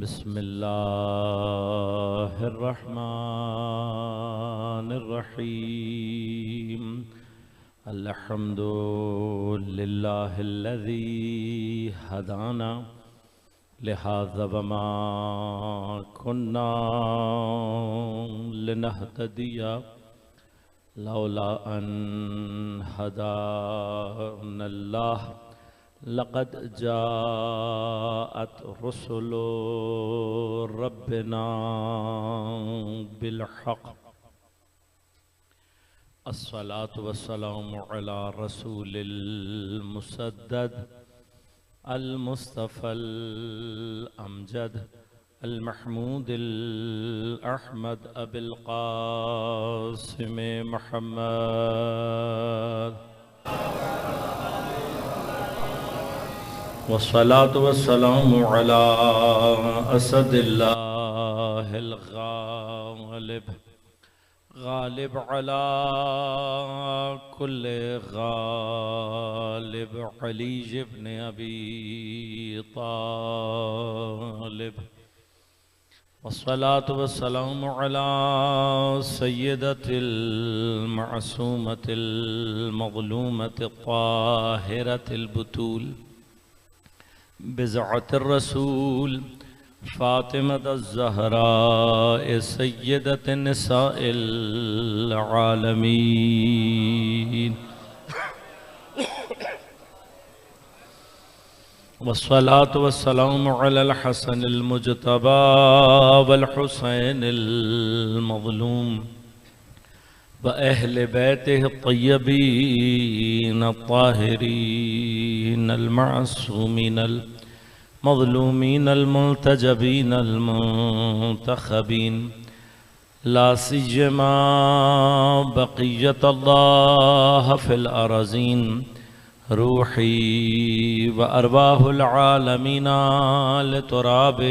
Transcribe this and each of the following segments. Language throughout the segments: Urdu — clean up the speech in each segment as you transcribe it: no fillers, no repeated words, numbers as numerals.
بسم الله الرحمن الرحيم. الحمد لله الذي هدانا لهذا وما كنا لنهتدي لولا أن هدانا الله. لقد جاءت رسل ربنا بالحق. الصلاة والسلام على رسول المسدد المصطفى الأمجد المحمود الأحمد أبي القاسم محمد. والصلاة والسلام على أسد الله الغالب غالب على كل غالب علي بن أبي طالب. والصلاة والسلام على سيدة المعصومة المظلومة الطاهرة البتول بزعة الرسول فاطمة الزهراء سيدة نساء العالمين. والصلاة والسلام على الحسن المجتبى والحسين المظلوم وأهل بيته الطيبين الطاهرين المعصومين المظلومين الملتجبين المنتخبين، لا سيما بقية الله في الأرضين، روحي وأرواح العالمين لتراب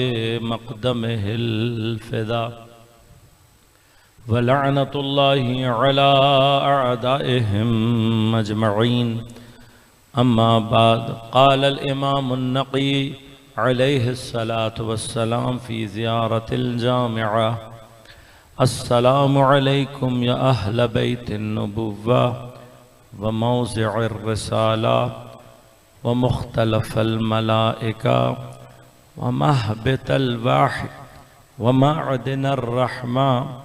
مقدمه الفداء. ولعنة الله على أعدائهم أجمعين. أما بعد، قال الإمام النقي عليه الصلاة والسلام في زيارة الجامعة: السلام عليكم يا أهل بيت النبوة وموضع الرسالة ومختلف الملائكة ومهبط الوحي ومعدن الرحمة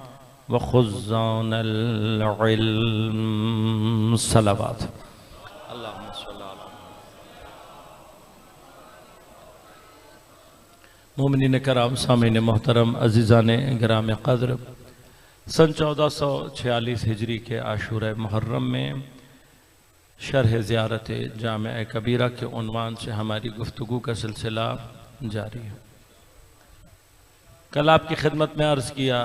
وخزان العلم. صلوات. اللهم صل على مومنین کرام، سامعین محترم، عزیزان گرام قدر، سن 1446 ہجری کے عاشورہ محرم میں شرح زیارت جامع کبیرہ کے عنوان سے ہماری گفتگو کا سلسلہ جاری ہے. کل آپ کی خدمت میں عرض کیا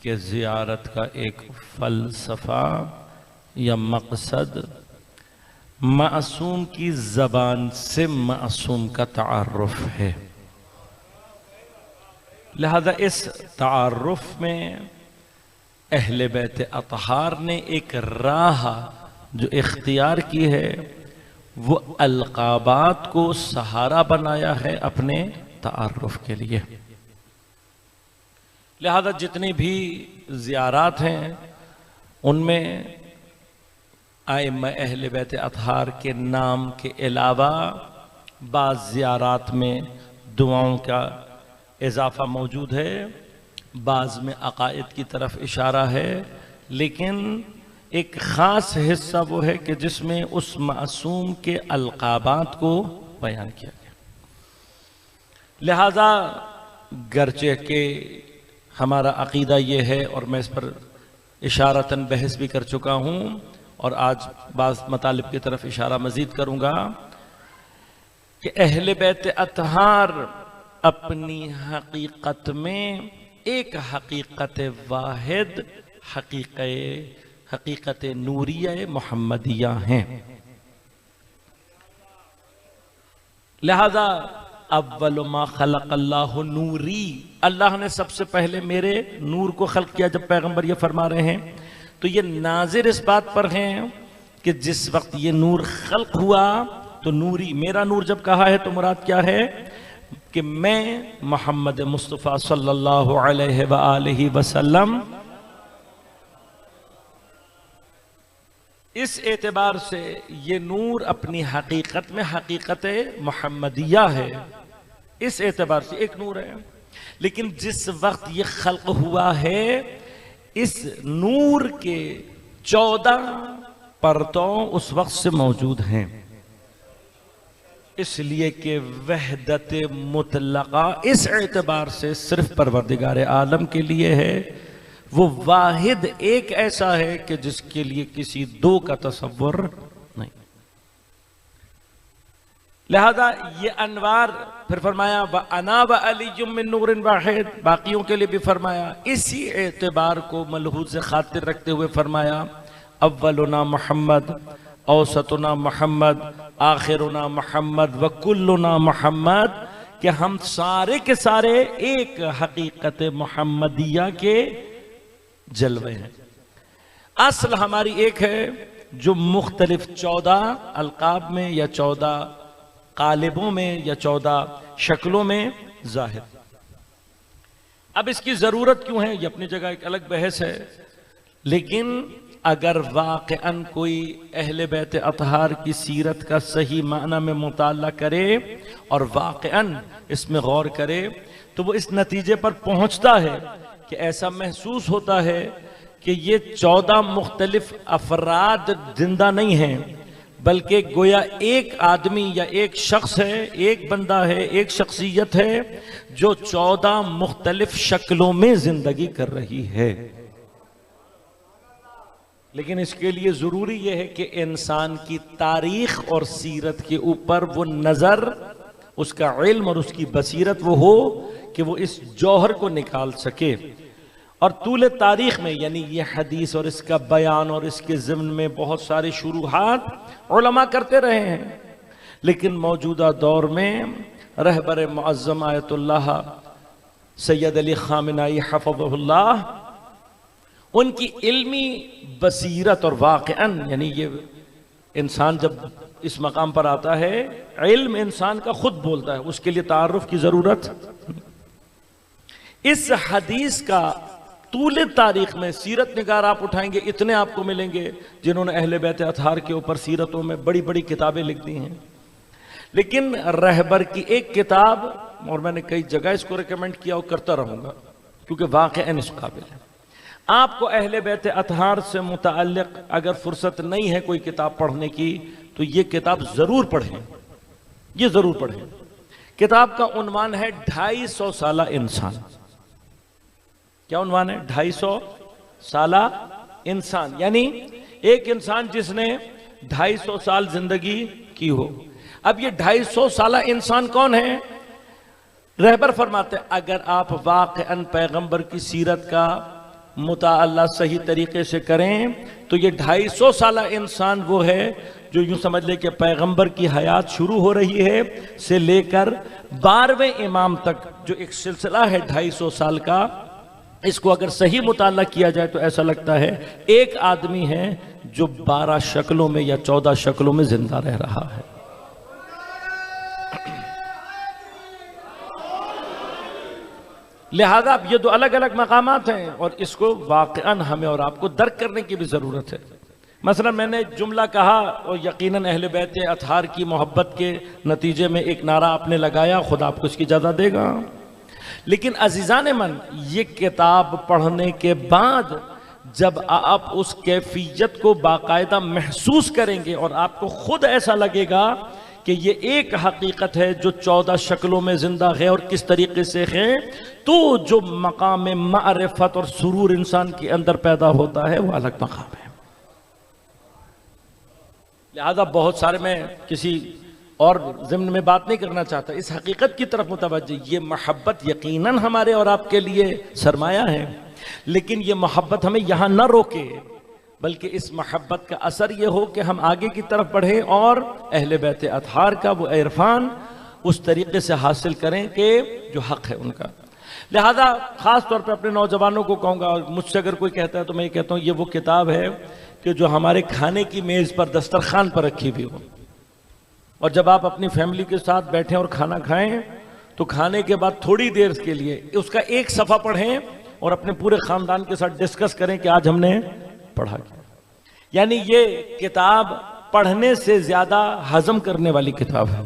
کہ زیارت کا ایک فلسفہ یا مقصد معصوم کی زبان سے معصوم کا تعارف ہے. لہذا اس تعارف میں اہل بیت اطہار نے ایک راہ جو اختیار کی ہے وہ القابات کو سہارا بنایا ہے اپنے تعارف کے لیے. لہذا جتنی بھی زیارات ہیں ان میں ائمہ اہل بیت اطہار کے نام کے علاوہ بعض زیارات میں دعاؤں کا اضافہ موجود ہے، بعض میں عقائد کی طرف اشارہ ہے، لیکن ایک خاص حصہ وہ ہے کہ جس میں اس معصوم کے القابات کو بیان کیا گیا. لہذا گرچہ کہ ہمارا عقیدہ یہ ہے، اور میں اس پر اشارتاً بحث بھی کر چکا ہوں اور آج بعض مطالب کی طرف اشارہ مزید کروں گا، کہ اہل بیت اطہار اپنی حقیقت میں ایک حقیقت واحد حقیقت نوریہ محمدیہ ہیں. لہذا اول ما خلق اللہ نوری، اللہ نے سب سے پہلے میرے نور کو خلق کیا. جب پیغمبر یہ فرما رہے ہیں تو یہ ناظر اس بات پر ہیں کہ جس وقت یہ نور خلق ہوا تو نوری، میرا نور جب کہا ہے تو مراد کیا ہے؟ کہ میں محمد مصطفیٰ صلی اللہ علیہ وآلہ وسلم اس اعتبار سے یہ نور اپنی حقیقت میں حقیقت محمدیہ ہے، اس اعتبار سے ایک نور ہے، لیکن جس وقت یہ خلق ہوا ہے اس نور کے 14 پرتوں اس وقت سے موجود ہیں، اس لیے کہ وحدت مطلقہ اس اعتبار سے صرف پروردگار عالم کے لیے ہے، وہ واحد ایک ایسا ہے کہ جس کے لیے کسی دو کا تصور نہیں، لہذا یہ انوار پھر فرمایا وَأَنَا وَعَلِيٌّ مِّن نُّورٍ وَاحِدٍ، باقیوں کے لیے بھی فرمایا، اسی اعتبار کو ملحوظ خاطر رکھتے ہوئے فرمایا اولنا محمد، اوسطنا محمد، آخرنا محمد وکلنا محمد، کہ ہم سارے کے سارے ایک حقیقت محمدیہ کے جلوے ہیں۔ اصل ہماری ایک ہے جو مختلف 14 القاب میں یا 14 قالبوں میں یا 14 شکلوں میں ظاہر۔ اب اس کی ضرورت کیوں ہے یہ اپنی جگہ ایک الگ بحث ہے، لیکن اگر واقعاً کوئی اہل بیت اطہار کی سیرت کا صحیح معنی میں مطالعہ کرے اور واقعاً اس میں غور کرے تو وہ اس نتیجے پر پہنچتا ہے کہ ایسا محسوس ہوتا ہے کہ یہ 14 مختلف افراد زندہ نہیں ہیں، بلکہ گویا ایک آدمی یا ایک شخص ہے، ایک بندہ ہے، ایک شخصیت ہے جو 14 مختلف شکلوں میں زندگی کر رہی ہے۔ لیکن اس کے لیے ضروری یہ ہے کہ انسان کی تاریخ اور سیرت کے اوپر وہ نظر، اس کا علم اور اس کی بصیرت وہ ہو کہ وہ اس جوہر کو نکال سکے۔ اور طول تاریخ میں یعنی یہ حدیث اور اس کا بیان اور اس کے ضمن میں بہت سارے شروحات علماء کرتے رہے ہیں، لیکن موجودہ دور میں رہبر معظم آیت اللہ سید علی خامنائی حفظہ اللہ، ان کی علمی بصیرت اور واقعاً یعنی یہ انسان جب اس مقام پر آتا ہے علم انسان کا خود بولتا ہے، اس کے لیے تعارف کی ضرورت۔ اس حدیث کا طول تاریخ میں سیرت نگار آپ اٹھائیں گے اتنے آپ کو ملیں گے جنہوں نے اہل بیت اطہار کے اوپر سیرتوں میں بڑی بڑی کتابیں لکھ دی ہیں، لیکن رہبر کی ایک کتاب، اور میں نے کئی جگہ اس کو ریکمنڈ کیا اور کرتا رہوں گا کیونکہ واقعاً اس قابل ہے، آپ کو اہل بیت اطہار سے متعلق اگر فرصت نہیں ہے کوئی کتاب پڑھنے کی تو یہ کتاب ضرور پڑھیں، یہ ضرور پڑھیں۔ کتاب کا عنوان ہے 250 سالہ انسان۔ کیا عنوان ہے؟ 250 سالہ انسان، یعنی ایک انسان جس نے 250 سال زندگی کی ہو۔ اب یہ 250 سالہ انسان کون ہے؟ رہبر فرماتے ہیں اگر آپ واقعاً پیغمبر کی سیرت کا مطالعہ صحیح طریقے سے کریں تو یہ 250 سالہ انسان وہ ہے جو یوں سمجھ لے کہ پیغمبر کی حیات شروع ہو رہی ہے سے لے کر 12ویں امام تک جو ایک سلسلہ ہے 250 سال کا، اس کو اگر صحیح مطالعہ کیا جائے تو ایسا لگتا ہے ایک آدمی ہے جو 12 شکلوں میں یا 14 شکلوں میں زندہ رہ رہا ہے۔ لہذا اب یہ دو الگ الگ مقامات ہیں اور اس کو واقعاً ہمیں اور آپ کو درک کرنے کی بھی ضرورت ہے۔ مثلا میں نے جملہ کہا اور یقیناً اہل بیت اطہار کی محبت کے نتیجے میں ایک نعرہ آپ نے لگایا، خدا آپ کو اس کی اجازت دے گا، لیکن عزیزان من یہ کتاب پڑھنے کے بعد جب آپ اس کیفیت کو باقاعدہ محسوس کریں گے اور آپ کو خود ایسا لگے گا کہ یہ ایک حقیقت ہے جو 14 شکلوں میں زندہ ہے اور کس طریقے سے ہے، تو جو مقام معرفت اور سرور انسان کے اندر پیدا ہوتا ہے وہ الگ مقام ہے۔ لہذا بہت سارے میں کسی اور ضمن میں بات نہیں کرنا چاہتا، اس حقیقت کی طرف متوجہ، یہ محبت یقیناً ہمارے اور آپ کے لیے سرمایہ ہے، لیکن یہ محبت ہمیں یہاں نہ روکے، بلکہ اس محبت کا اثر یہ ہو کہ ہم آگے کی طرف بڑھیں اور اہل بیت اطہار کا وہ عرفان اس طریقے سے حاصل کریں کہ جو حق ہے ان کا۔ لہذا خاص طور پہ اپنے نوجوانوں کو کہوں گا، اور مجھ سے اگر کوئی کہتا ہے تو میں یہ کہتا ہوں یہ وہ کتاب ہے کہ جو ہمارے کھانے کی میز پر دسترخوان پر رکھی بھی ہو، اور جب آپ اپنی فیملی کے ساتھ بیٹھیں اور کھانا کھائیں تو کھانے کے بعد تھوڑی دیر کے لیے اس کا ایک صفحہ پڑھیں اور اپنے پورے خاندان کے ساتھ ڈسکس کریں کہ آج ہم نے پڑھا کیا. یعنی یہ کتاب پڑھنے سے زیادہ ہضم کرنے والی کتاب ہے.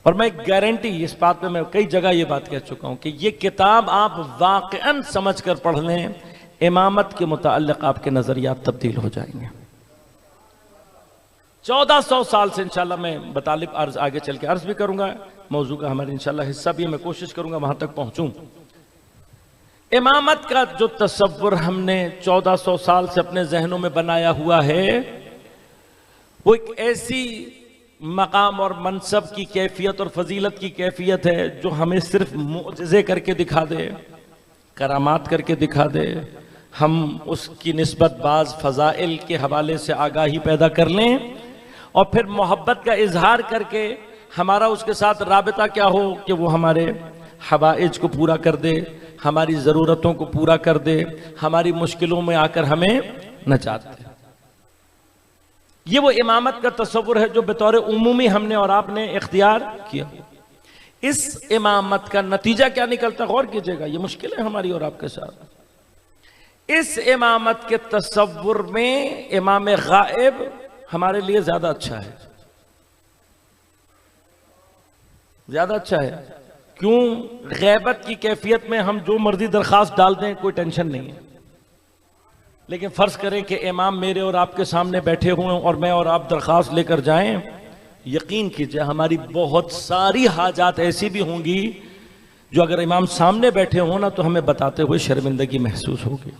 اور میں گارنٹی اس بات پہ میں کئی جگہ یہ بات کہہ چکا ہوں کہ یہ کتاب آپ واقعاً سمجھ کر پڑھ لیں، امامت کے متعلق آپ کے نظریات تبدیل ہو جائیں گے. 1400 سال سے انشاءاللہ میں بطالب عرض آگے چل کے عرض بھی کروں گا، موضوع کا ہمارے انشاءاللہ حصہ بھی ہے، میں کوشش کروں گا وہاں تک پہنچوں. امامت کا جو تصور ہم نے 1400 سال سے اپنے ذہنوں میں بنایا ہوا ہے، وہ ایک ایسی مقام اور منصب کی کیفیت اور فضیلت کی کیفیت ہے جو ہمیں صرف معجزے کر کے دکھا دے، کرامات کر کے دکھا دے، ہم اس کی نسبت بعض فضائل کے حوالے سے آگاہی پیدا کر لیں اور پھر محبت کا اظہار کر کے ہمارا اس کے ساتھ رابطہ کیا ہو کہ وہ ہمارے حوائج کو پورا کر دے، ہماری ضرورتوں کو پورا کر دے، ہماری مشکلوں میں آ کر ہمیں نجات دے. یہ وہ امامت کا تصور ہے جو بطور عمومی ہم نے اور آپ نے اختیار کیا. اس امامت کا نتیجہ کیا نکلتا ہے؟ غور کیجئے گا، یہ مشکل ہے ہماری اور آپ کے ساتھ. اس امامت کے تصور میں امام غائب ہمارے لیے زیادہ اچھا ہے، زیادہ اچھا ہے. کیوں؟ غیبت کی کیفیت میں ہم جو مرضی درخواست ڈال دیں کوئی ٹینشن نہیں ہے. لیکن فرض کریں کہ امام میرے اور آپ کے سامنے بیٹھے ہوئے اور میں اور آپ درخواست لے کر جائیں، یقین کیجئے ہماری بہت ساری حاجات ایسی بھی ہوں گی جو اگر امام سامنے بیٹھے ہوں نا تو ہمیں بتاتے ہوئے شرمندگی محسوس ہوگی.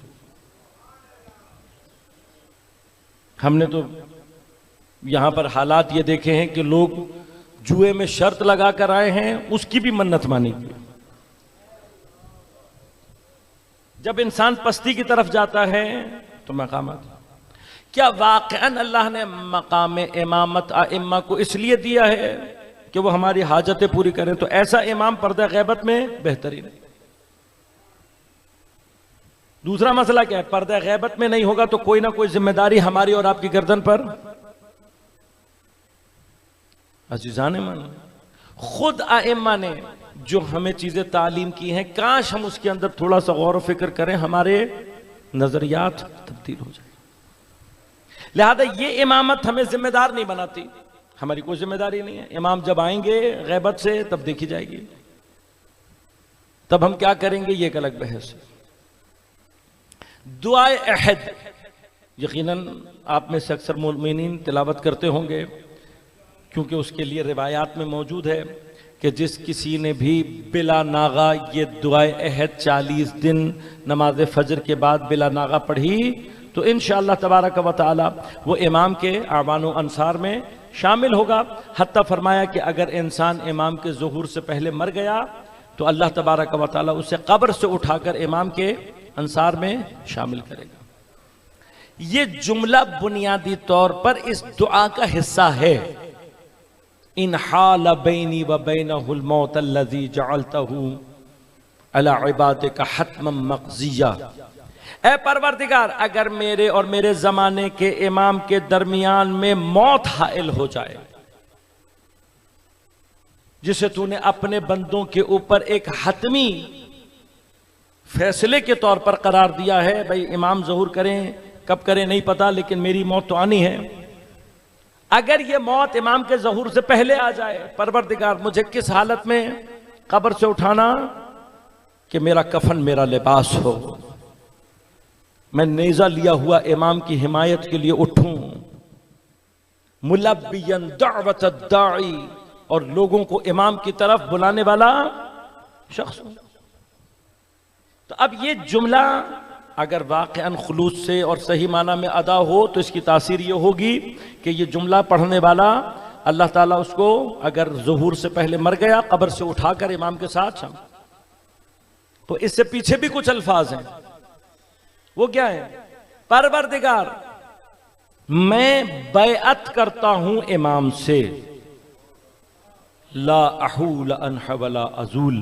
ہم نے تو یہاں پر حالات یہ دیکھے ہیں کہ لوگ جوئے میں شرط لگا کر آئے ہیں، اس کی بھی منت مانی گئی. جب انسان پستی کی طرف جاتا ہے تو مقامات، کیا واقعاً اللہ نے مقام امامت ائمہ کو اس لیے دیا ہے کہ وہ ہماری حاجتیں پوری کریں؟ تو ایسا امام پردہ غیبت میں بہترین ہے. دوسرا مسئلہ کیا ہے؟ پردہ غیبت میں نہیں ہوگا تو کوئی نہ کوئی ذمہ داری ہماری اور آپ کی گردن پر. عزیزان من، خود ائمہ نے جو ہمیں چیزیں تعلیم کی ہیں، کاش ہم اس کے اندر تھوڑا سا غور و فکر کریں، ہمارے نظریات تبدیل ہو جائیں. لہذا یہ امامت ہمیں ذمہ دار نہیں بناتی، ہماری کوئی ذمہ داری نہیں ہے. امام جب آئیں گے غیبت سے تب دیکھی جائے گی، تب ہم کیا کریں گے یہ ایک الگ بحث ہے. دعائے عہد یقیناً آپ میں سے اکثر مومنین تلاوت کرتے ہوں گے، کیونکہ اس کے لیے روایات میں موجود ہے کہ جس کسی نے بھی بلا ناغہ یہ دعائے عہد 40 دن نماز فجر کے بعد بلا ناغہ پڑھی تو انشاءاللہ تبارک و تعالی وہ امام کے اعوان و انصار میں شامل ہوگا. حتیٰ فرمایا کہ اگر انسان امام کے ظہور سے پہلے مر گیا تو اللہ تبارک و تعالی اسے قبر سے اٹھا کر امام کے انصار میں شامل کرے گا. یہ جملہ بنیادی طور پر اس دعا کا حصہ ہے. ان حال بینی و بینہ الموت الذی جعلتہ علی عبادک حتما مقضیہ. اے پروردگار، اگر میرے اور میرے زمانے کے امام کے درمیان میں موت حائل ہو جائے، جسے تو نے اپنے بندوں کے اوپر ایک حتمی فیصلے کے طور پر قرار دیا ہے، بھئی امام ظہور کریں، کب کریں نہیں پتا لیکن میری موت تو آنی ہے. اگر یہ موت امام کے ظہور سے پہلے آ جائے، پروردگار مجھے کس حالت میں قبر سے اٹھانا کہ میرا کفن میرا لباس ہو، میں نیزہ لیا ہوا امام کی حمایت کے لیے اٹھوں، ملبیا دعوت الداعی، اور لوگوں کو امام کی طرف بلانے والا شخص ہوں. تو اب یہ جملہ اگر واقعاً خلوص سے اور صحیح معنی میں ادا ہو تو اس کی تاثیر یہ ہوگی کہ یہ جملہ پڑھنے والا اللہ تعالیٰ اس کو اگر ظہور سے پہلے مر گیا قبر سے اٹھا کر امام کے ساتھ شامل. تو اس سے پیچھے بھی کچھ الفاظ ہیں، وہ کیا ہے؟ پروردگار میں بیعت کرتا ہوں امام سے، لا احول انح ولا ازول.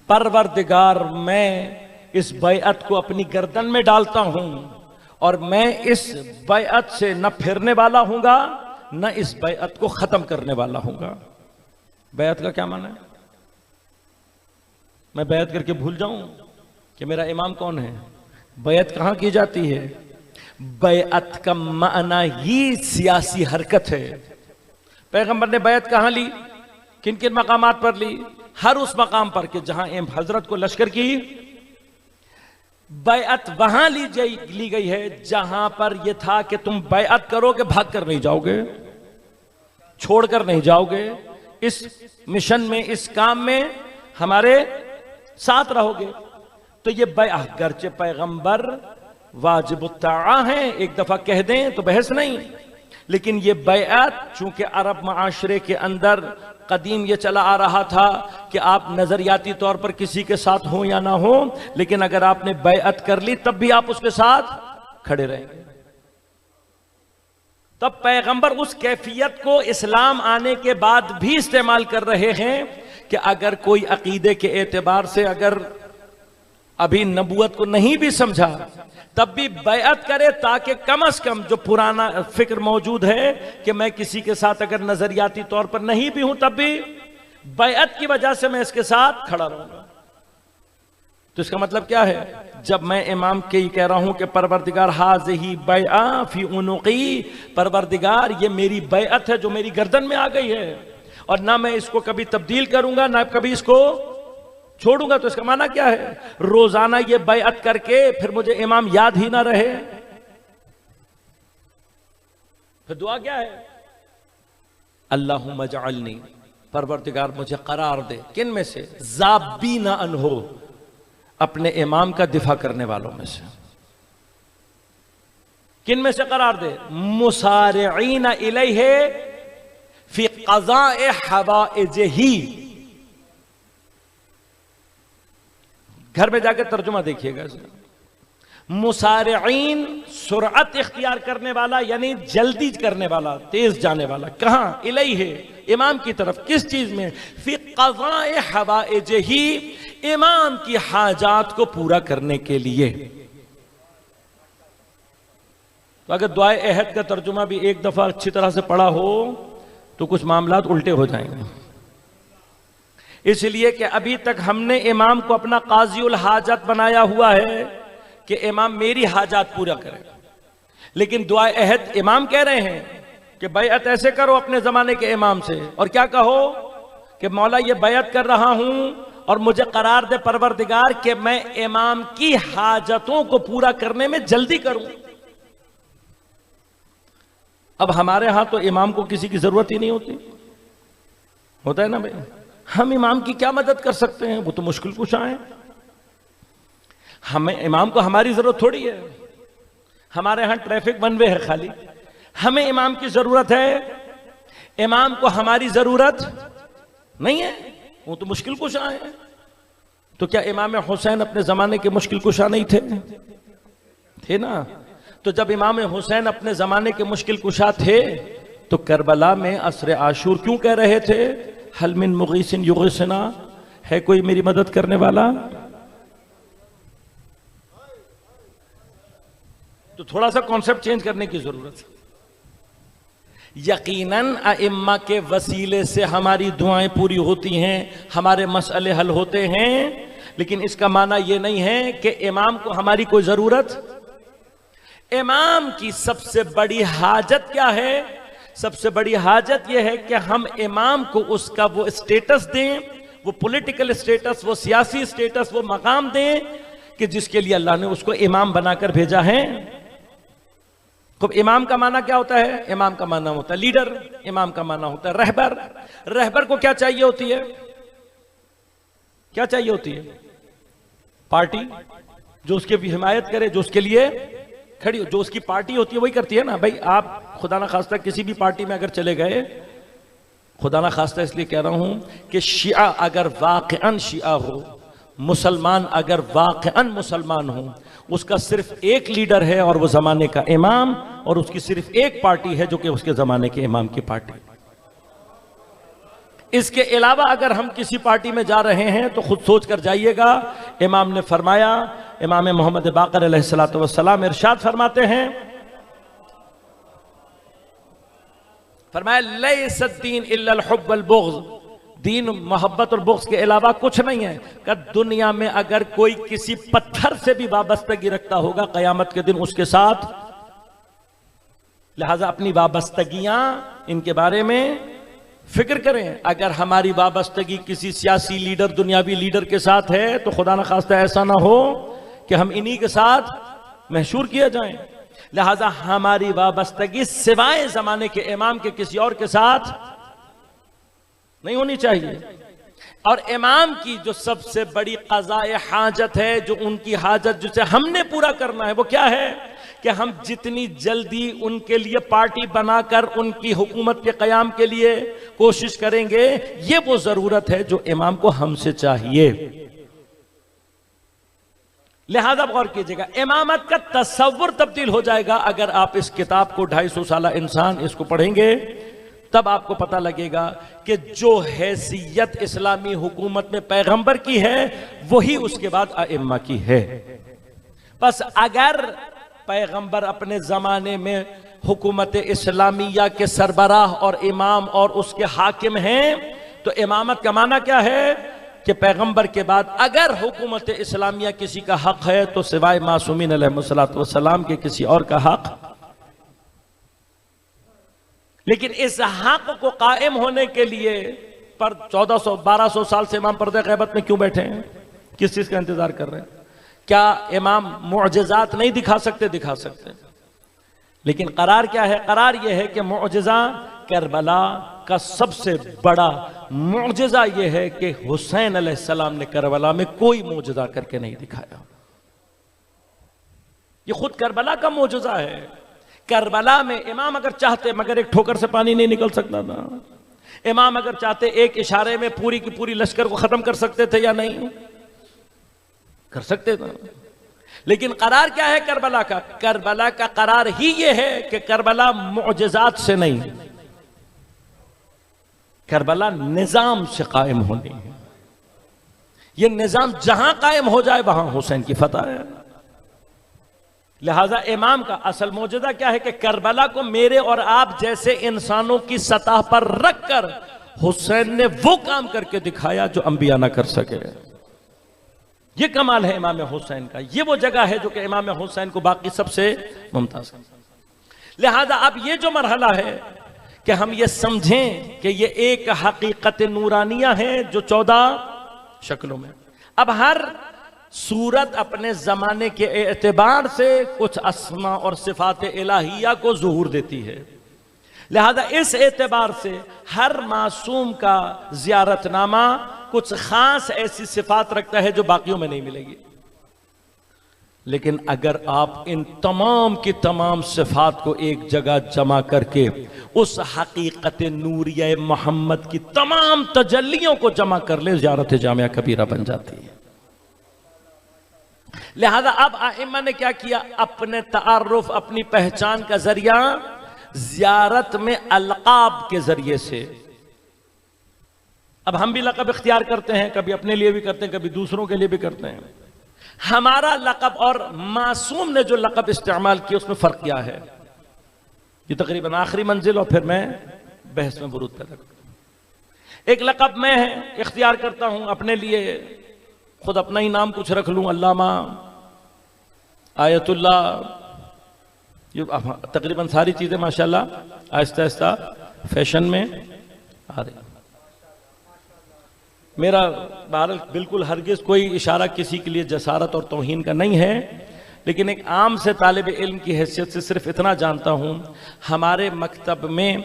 پروردگار میں اس بیعت کو اپنی گردن میں ڈالتا ہوں اور میں اس بیعت سے نہ پھرنے والا ہوں گا نہ اس بیعت کو ختم کرنے والا ہوں گا. بیعت کا کیا معنی ہے؟ میں بیعت کر کے بھول جاؤں کہ میرا امام کون ہے؟ بیعت کہاں کی جاتی ہے؟ بیعت کا معنی ہی سیاسی حرکت ہے۔ پیغمبر نے بیعت کہاں لی؟ کن کن مقامات پر لی؟ ہر اس مقام پر کہ جہاں حضرت کو لشکر کی بیعت وہاں لی گئی ہے جہاں پر یہ تھا کہ تم بیعت کرو کہ بھاگ کر نہیں جاؤ گے، چھوڑ کر نہیں جاؤ گے، اس مشن میں، اس کام میں ہمارے ساتھ رہو گے۔ تو یہ بیعت گرچہ پیغمبر واجب الطاعہ ہیں، ایک دفعہ کہہ دیں تو بحث نہیں، لیکن یہ بیعت چونکہ عرب معاشرے کے اندر قدیم یہ چلا آ رہا تھا کہ آپ نظریاتی طور پر کسی کے ساتھ ہوں یا نہ ہوں، لیکن اگر آپ نے بیعت کر لی تب بھی آپ اس کے ساتھ کھڑے رہیں گے۔ تب پیغمبر اس کیفیت کو اسلام آنے کے بعد بھی استعمال کر رہے ہیں کہ اگر کوئی عقیدے کے اعتبار سے اگر ابھی نبوت کو نہیں بھی سمجھا تب بھی بیعت کرے، تاکہ کم از کم جو پرانا فکر موجود ہے کہ میں کسی کے ساتھ اگر نظریاتی طور پر نہیں بھی ہوں تب بھی بیعت کی وجہ سے میں اس کے ساتھ کھڑا رہوں گا۔ تو اس کا مطلب کیا ہے؟ جب میں امام کے ہی کہہ رہا ہوں کہ پروردگار ھذہ بیعہ فی عنقی، پروردگار یہ میری بیعت ہے جو میری گردن میں آ گئی ہے، اور نہ میں اس کو کبھی تبدیل کروں گا نہ کبھی اس کو چھوڑوں گا۔ تو اس کا معنی کیا ہے؟ روزانہ یہ بیعت کر کے پھر مجھے امام یاد ہی نہ رہے، پھر دعا کیا ہے؟ اللہم اجعلنی، پروردگار مجھے قرار دے، کن میں سے؟ ذابین عنہ، اپنے امام کا دفاع کرنے والوں میں سے۔ کن میں سے قرار دے؟ مسارعین الیہ فی قضاء حوائجہ۔ گھر میں جا کے ترجمہ دیکھیے گا۔ مسارعین سرعت اختیار کرنے والا، یعنی جلدی کرنے والا، تیز جانے والا۔ کہاں؟ الیہ، امام کی طرف۔ کس چیز میں؟ فی قضاء حوائجہ، امام کی حاجات کو پورا کرنے کے لیے۔ تو اگر دعائے عہد کا ترجمہ بھی ایک دفعہ اچھی طرح سے پڑھا ہو تو کچھ معاملات الٹے ہو جائیں گے، اس لیے کہ ابھی تک ہم نے امام کو اپنا قاضی الحاجت بنایا ہوا ہے کہ امام میری حاجات پورا کرے، لیکن دعائے عہد امام کہہ رہے ہیں کہ بیعت ایسے کرو اپنے زمانے کے امام سے، اور کیا کہو کہ مولا یہ بیعت کر رہا ہوں اور مجھے قرار دے پروردگار کہ میں امام کی حاجتوں کو پورا کرنے میں جلدی کروں۔ اب ہمارے ہاں تو امام کو کسی کی ضرورت ہی نہیں ہوتی، ہوتا ہے نا بھائی؟ ہم امام کی کیا مدد کر سکتے ہیں؟ وہ تو مشکل کشا ہیں۔ ہمیں امام کو ہماری ضرورت تھوڑی ہے، ہمارے ہاں ٹریفک ون وے ہے خالی، ہمیں امام کی ضرورت ہے، امام کو ہماری ضرورت نہیں ہے، وہ تو مشکل کشا ہیں۔ تو کیا امام حسین اپنے زمانے کے مشکل کشا نہیں تھے نا؟ تو جب امام حسین اپنے زمانے کے مشکل کشا تھے تو کربلا میں عصر عاشور کیوں کہہ رہے تھے حل من مغیث یغیثنا، ہے کوئی میری مدد کرنے والا؟ تو تھوڑا سا کانسیپٹ چینج کرنے کی ضرورت ہے۔ یقیناً ائمہ کے وسیلے سے ہماری دعائیں پوری ہوتی ہیں، ہمارے مسئلے حل ہوتے ہیں، لیکن اس کا معنی یہ نہیں ہے کہ امام کو ہماری کوئی ضرورت۔ امام کی سب سے بڑی حاجت کیا ہے؟ سب سے بڑی حاجت یہ ہے کہ ہم امام کو اس کا وہ اسٹیٹس دیں، وہ پولیٹیکل اسٹیٹس، وہ سیاسی اسٹیٹس، وہ مقام دیں کہ جس کے لیے اللہ نے اس کو امام بنا کر بھیجا ہے۔ خب امام کا معنی کیا ہوتا ہے؟ امام کا معنی ہوتا ہے لیڈر، امام کا معنی ہوتا ہے رہبر۔ رہبر کو کیا چاہیے ہوتی ہے؟ کیا چاہیے ہوتی ہے؟ پارٹی جو اس کی بھی حمایت کرے، جو اس کے لیے کھڑی ہو، جو اس کی پارٹی ہوتی ہے وہی کرتی ہے نا بھائی۔ آپ خدا نہ خواستہ کسی بھی پارٹی میں اگر چلے گئے، خدا نہ خواستہ اس لیے کہہ رہا ہوں کہ شیعہ اگر واقعاً شیعہ ہو، مسلمان اگر واقعاً مسلمان ہو، اس کا صرف ایک لیڈر ہے اور وہ زمانے کا امام، اور اس کی صرف ایک پارٹی ہے جو کہ اس کے زمانے کے امام کی پارٹی۔ اس کے علاوہ اگر ہم کسی پارٹی میں جا رہے ہیں تو خود سوچ کر جائیے گا۔ امام نے فرمایا، امام محمد باقر علیہ السلام ارشاد فرماتے ہیں، فرمایا لیس الدین الا الحب والبغض، دین محبت اور بغض کے علاوہ کچھ نہیں ہے کہ دنیا میں اگر کوئی کسی پتھر سے بھی وابستگی رکھتا ہوگا قیامت کے دن اس کے ساتھ، لہذا اپنی وابستگیاں ان کے بارے میں فکر کریں۔ اگر ہماری وابستگی کسی سیاسی لیڈر، دنیاوی لیڈر کے ساتھ ہے تو خدا نخواستہ ایسا نہ ہو کہ ہم انہی کے ساتھ محشور کیا جائیں، لہذا ہماری وابستگی سوائے زمانے کے امام کے کسی اور کے ساتھ نہیں ہونی چاہیے۔ اور امام کی جو سب سے بڑی قضاء حاجت ہے، جو ان کی حاجت جسے ہم نے پورا کرنا ہے، وہ کیا ہے کہ ہم جتنی جلدی ان کے لیے پارٹی بنا کر ان کی حکومت کے قیام کے لیے کوشش کریں گے، یہ وہ ضرورت ہے جو امام کو ہم سے چاہیے۔ لہذا غور کیجئے گا، امامت کا تصور تبدیل ہو جائے گا اگر آپ اس کتاب کو 250 سالہ انسان اس کو پڑھیں گے، تب آپ کو پتہ لگے گا کہ جو حیثیت اسلامی حکومت میں پیغمبر کی ہے وہی اس کے بعد ائمہ کی ہے۔ بس اگر پیغمبر اپنے زمانے میں حکومت اسلامیہ کے سربراہ اور امام اور اس کے حاکم ہیں تو امامت کا معنی کیا ہے کہ پیغمبر کے بعد اگر حکومت اسلامیہ کسی کا حق ہے تو سوائے معصومین علیہ السلام کے کسی اور کا حق۔ لیکن اس حق کو قائم ہونے کے لیے پر 1200 سال سے امام پردہ غیبت میں کیوں بیٹھے ہیں؟ کس چیز کا انتظار کر رہے ہیں؟ کیا امام معجزات نہیں دکھا سکتے؟ دکھا سکتے، لیکن قرار کیا ہے؟ قرار یہ ہے کہ معجزہ کربلا کا سب سے بڑا معجزہ یہ ہے کہ حسین علیہ السلام نے کربلا میں کوئی معجزہ کر کے نہیں دکھایا۔ یہ خود کربلا کا معجزہ ہے۔ کربلا میں امام اگر چاہتے، مگر ایک ٹھوکر سے پانی نہیں نکل سکتا تھا، امام اگر چاہتے ایک اشارے میں پوری کی پوری لشکر کو ختم کر سکتے تھے یا نہیں؟ کر سکتے تھے۔ لیکن قرار کیا ہے کربلا کا؟ کربلا کا قرار ہی یہ ہے کہ کربلا معجزات سے نہیں، کربلا نظام سے قائم ہونی ہے۔ یہ نظام جہاں قائم ہو جائے وہاں حسین کی فتح ہے۔ لہذا امام کا اصل معجزہ کیا ہے کہ کربلا کو میرے اور آپ جیسے انسانوں کی سطح پر رکھ کر حسین نے وہ کام کر کے دکھایا جو انبیاء نہ کر سکے۔ یہ کمال ہے امام حسین کا، یہ وہ جگہ ہے جو کہ امام حسین کو باقی سب سے ممتاز ہے۔ لہذا اب یہ جو مرحلہ ہے کہ ہم یہ سمجھیں کہ یہ ایک حقیقت نورانیہ ہے جو 14 شکلوں میں، اب ہر سورت اپنے زمانے کے اعتبار سے کچھ اسماء اور صفات الہیہ کو ظہور دیتی ہے، لہذا اس اعتبار سے ہر معصوم کا زیارت نامہ کچھ خاص ایسی صفات رکھتا ہے جو باقیوں میں نہیں ملے گی۔ لیکن اگر آپ ان تمام کی تمام صفات کو ایک جگہ جمع کر کے اس حقیقت نوریہ محمد کی تمام تجلیوں کو جمع کر لے، زیارت جامعہ کبیرہ بن جاتی ہے۔ لہذا اب ائمہ نے کیا کیا؟ اپنے تعارف، اپنی پہچان کا ذریعہ زیارت میں القاب کے ذریعے سے، اب ہم بھی لقب اختیار کرتے ہیں، کبھی اپنے لیے بھی کرتے ہیں، کبھی دوسروں کے لیے بھی کرتے ہیں۔ ہمارا لقب اور معصوم نے جو لقب استعمال کیا اس میں فرق کیا ہے؟ یہ تقریباً آخری منزل اور پھر میں بحث میں ورود پیدا کرتا ہوں۔ ایک لقب میں اختیار کرتا ہوں اپنے لیے، خود اپنا ہی نام کچھ رکھ لوں، علامہ، آیت اللہ، یہ تقریباً ساری چیزیں ماشاءاللہ آہستہ آہستہ فیشن میں آ رہی۔ میرا بہرحال بالکل ہرگز کوئی اشارہ کسی کے لیے جسارت اور توہین کا نہیں ہے، لیکن ایک عام سے طالب علم کی حیثیت سے صرف اتنا جانتا ہوں، ہمارے مکتب میں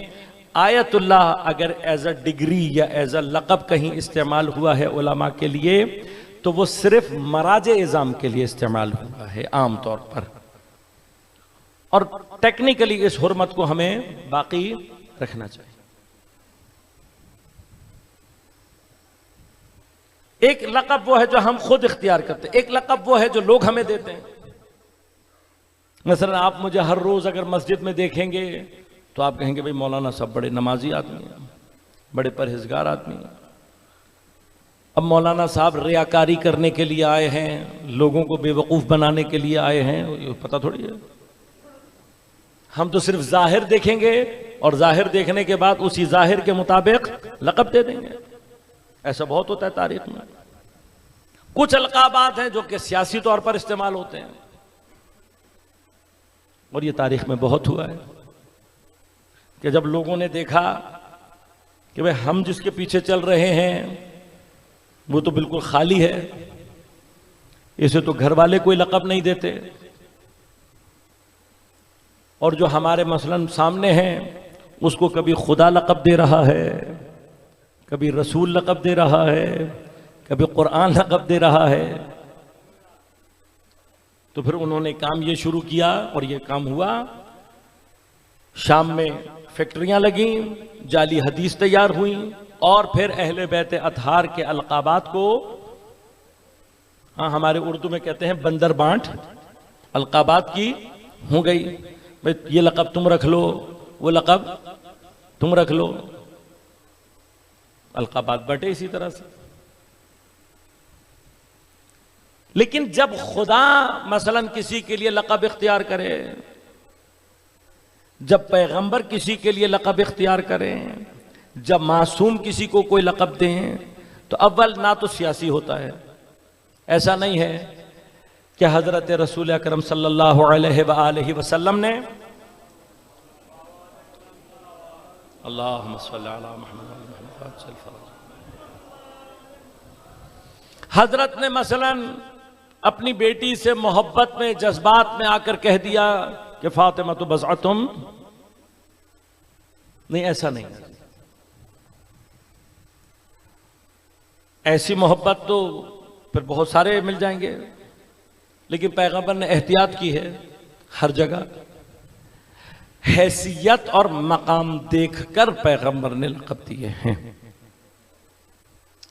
آیت اللہ اگر ایز اے ڈگری یا ایز اے لقب کہیں استعمال ہوا ہے علماء کے لیے تو وہ صرف مراج اعظام کے لیے استعمال ہوا ہے عام طور پر، اور ٹیکنیکلی اس حرمت کو ہمیں باقی رکھنا چاہیے۔ ایک لقب وہ ہے جو ہم خود اختیار کرتے ہیں، ایک لقب وہ ہے جو لوگ ہمیں دیتے ہیں۔ مثلا آپ مجھے ہر روز اگر مسجد میں دیکھیں گے تو آپ کہیں گے بھئی مولانا صاحب بڑے نمازی آدمی ہیں، بڑے پرہیزگار آدمی ہیں۔ اب مولانا صاحب ریاکاری کرنے کے لیے آئے ہیں، لوگوں کو بے وقوف بنانے کے لیے آئے ہیں، یہ پتہ تھوڑی ہے۔ ہم تو صرف ظاہر دیکھیں گے اور ظاہر دیکھنے کے بعد اسی ظاہر کے مطابق لقب دے دیں گے۔ ایسا بہت ہوتا ہے تاریخ میں. کچھ القابات ہیں جو کہ سیاسی طور پر استعمال ہوتے ہیں، اور یہ تاریخ میں بہت ہوا ہے کہ جب لوگوں نے دیکھا کہ بھئی ہم جس کے پیچھے چل رہے ہیں وہ تو بالکل خالی ہے، اسے تو گھر والے کوئی لقب نہیں دیتے، اور جو ہمارے مثلاً سامنے ہیں اس کو کبھی خدا لقب دے رہا ہے، کبھی رسول لقب دے رہا ہے، کبھی قرآن لقب دے رہا ہے، تو پھر انہوں نے کام یہ شروع کیا، اور یہ کام ہوا. شام میں فیکٹریاں لگیں، جعلی حدیث تیار ہوئیں، اور پھر اہل بیت اطہار کے القابات کو، ہاں ہمارے اردو میں کہتے ہیں بندر بانٹ، القابات کی ہو گئی. یہ لقب تم رکھ لو، وہ لقب تم رکھ لو، القابات بٹے اسی طرح سے. لیکن جب خدا مثلا کسی کے لیے لقب اختیار کرے، جب پیغمبر کسی کے لیے لقب اختیار کریں، جب معصوم کسی کو کوئی لقب دیں، تو اول نہ تو سیاسی ہوتا ہے. ایسا نہیں ہے کہ حضرت رسول اکرم صلی اللہ علیہ وآلہ وسلم نے اللہم صلی علی محمد حضرت نے مثلا اپنی بیٹی سے محبت میں جذبات میں آ کر کہہ دیا کہ فاطمہ تو بضعتم، نہیں، ایسا نہیں. ایسی محبت تو پھر بہت سارے مل جائیں گے، لیکن پیغمبر نے احتیاط کی ہے ہر جگہ. حیثیت اور مقام دیکھ کر پیغمبر نے لقب دیے ہیں.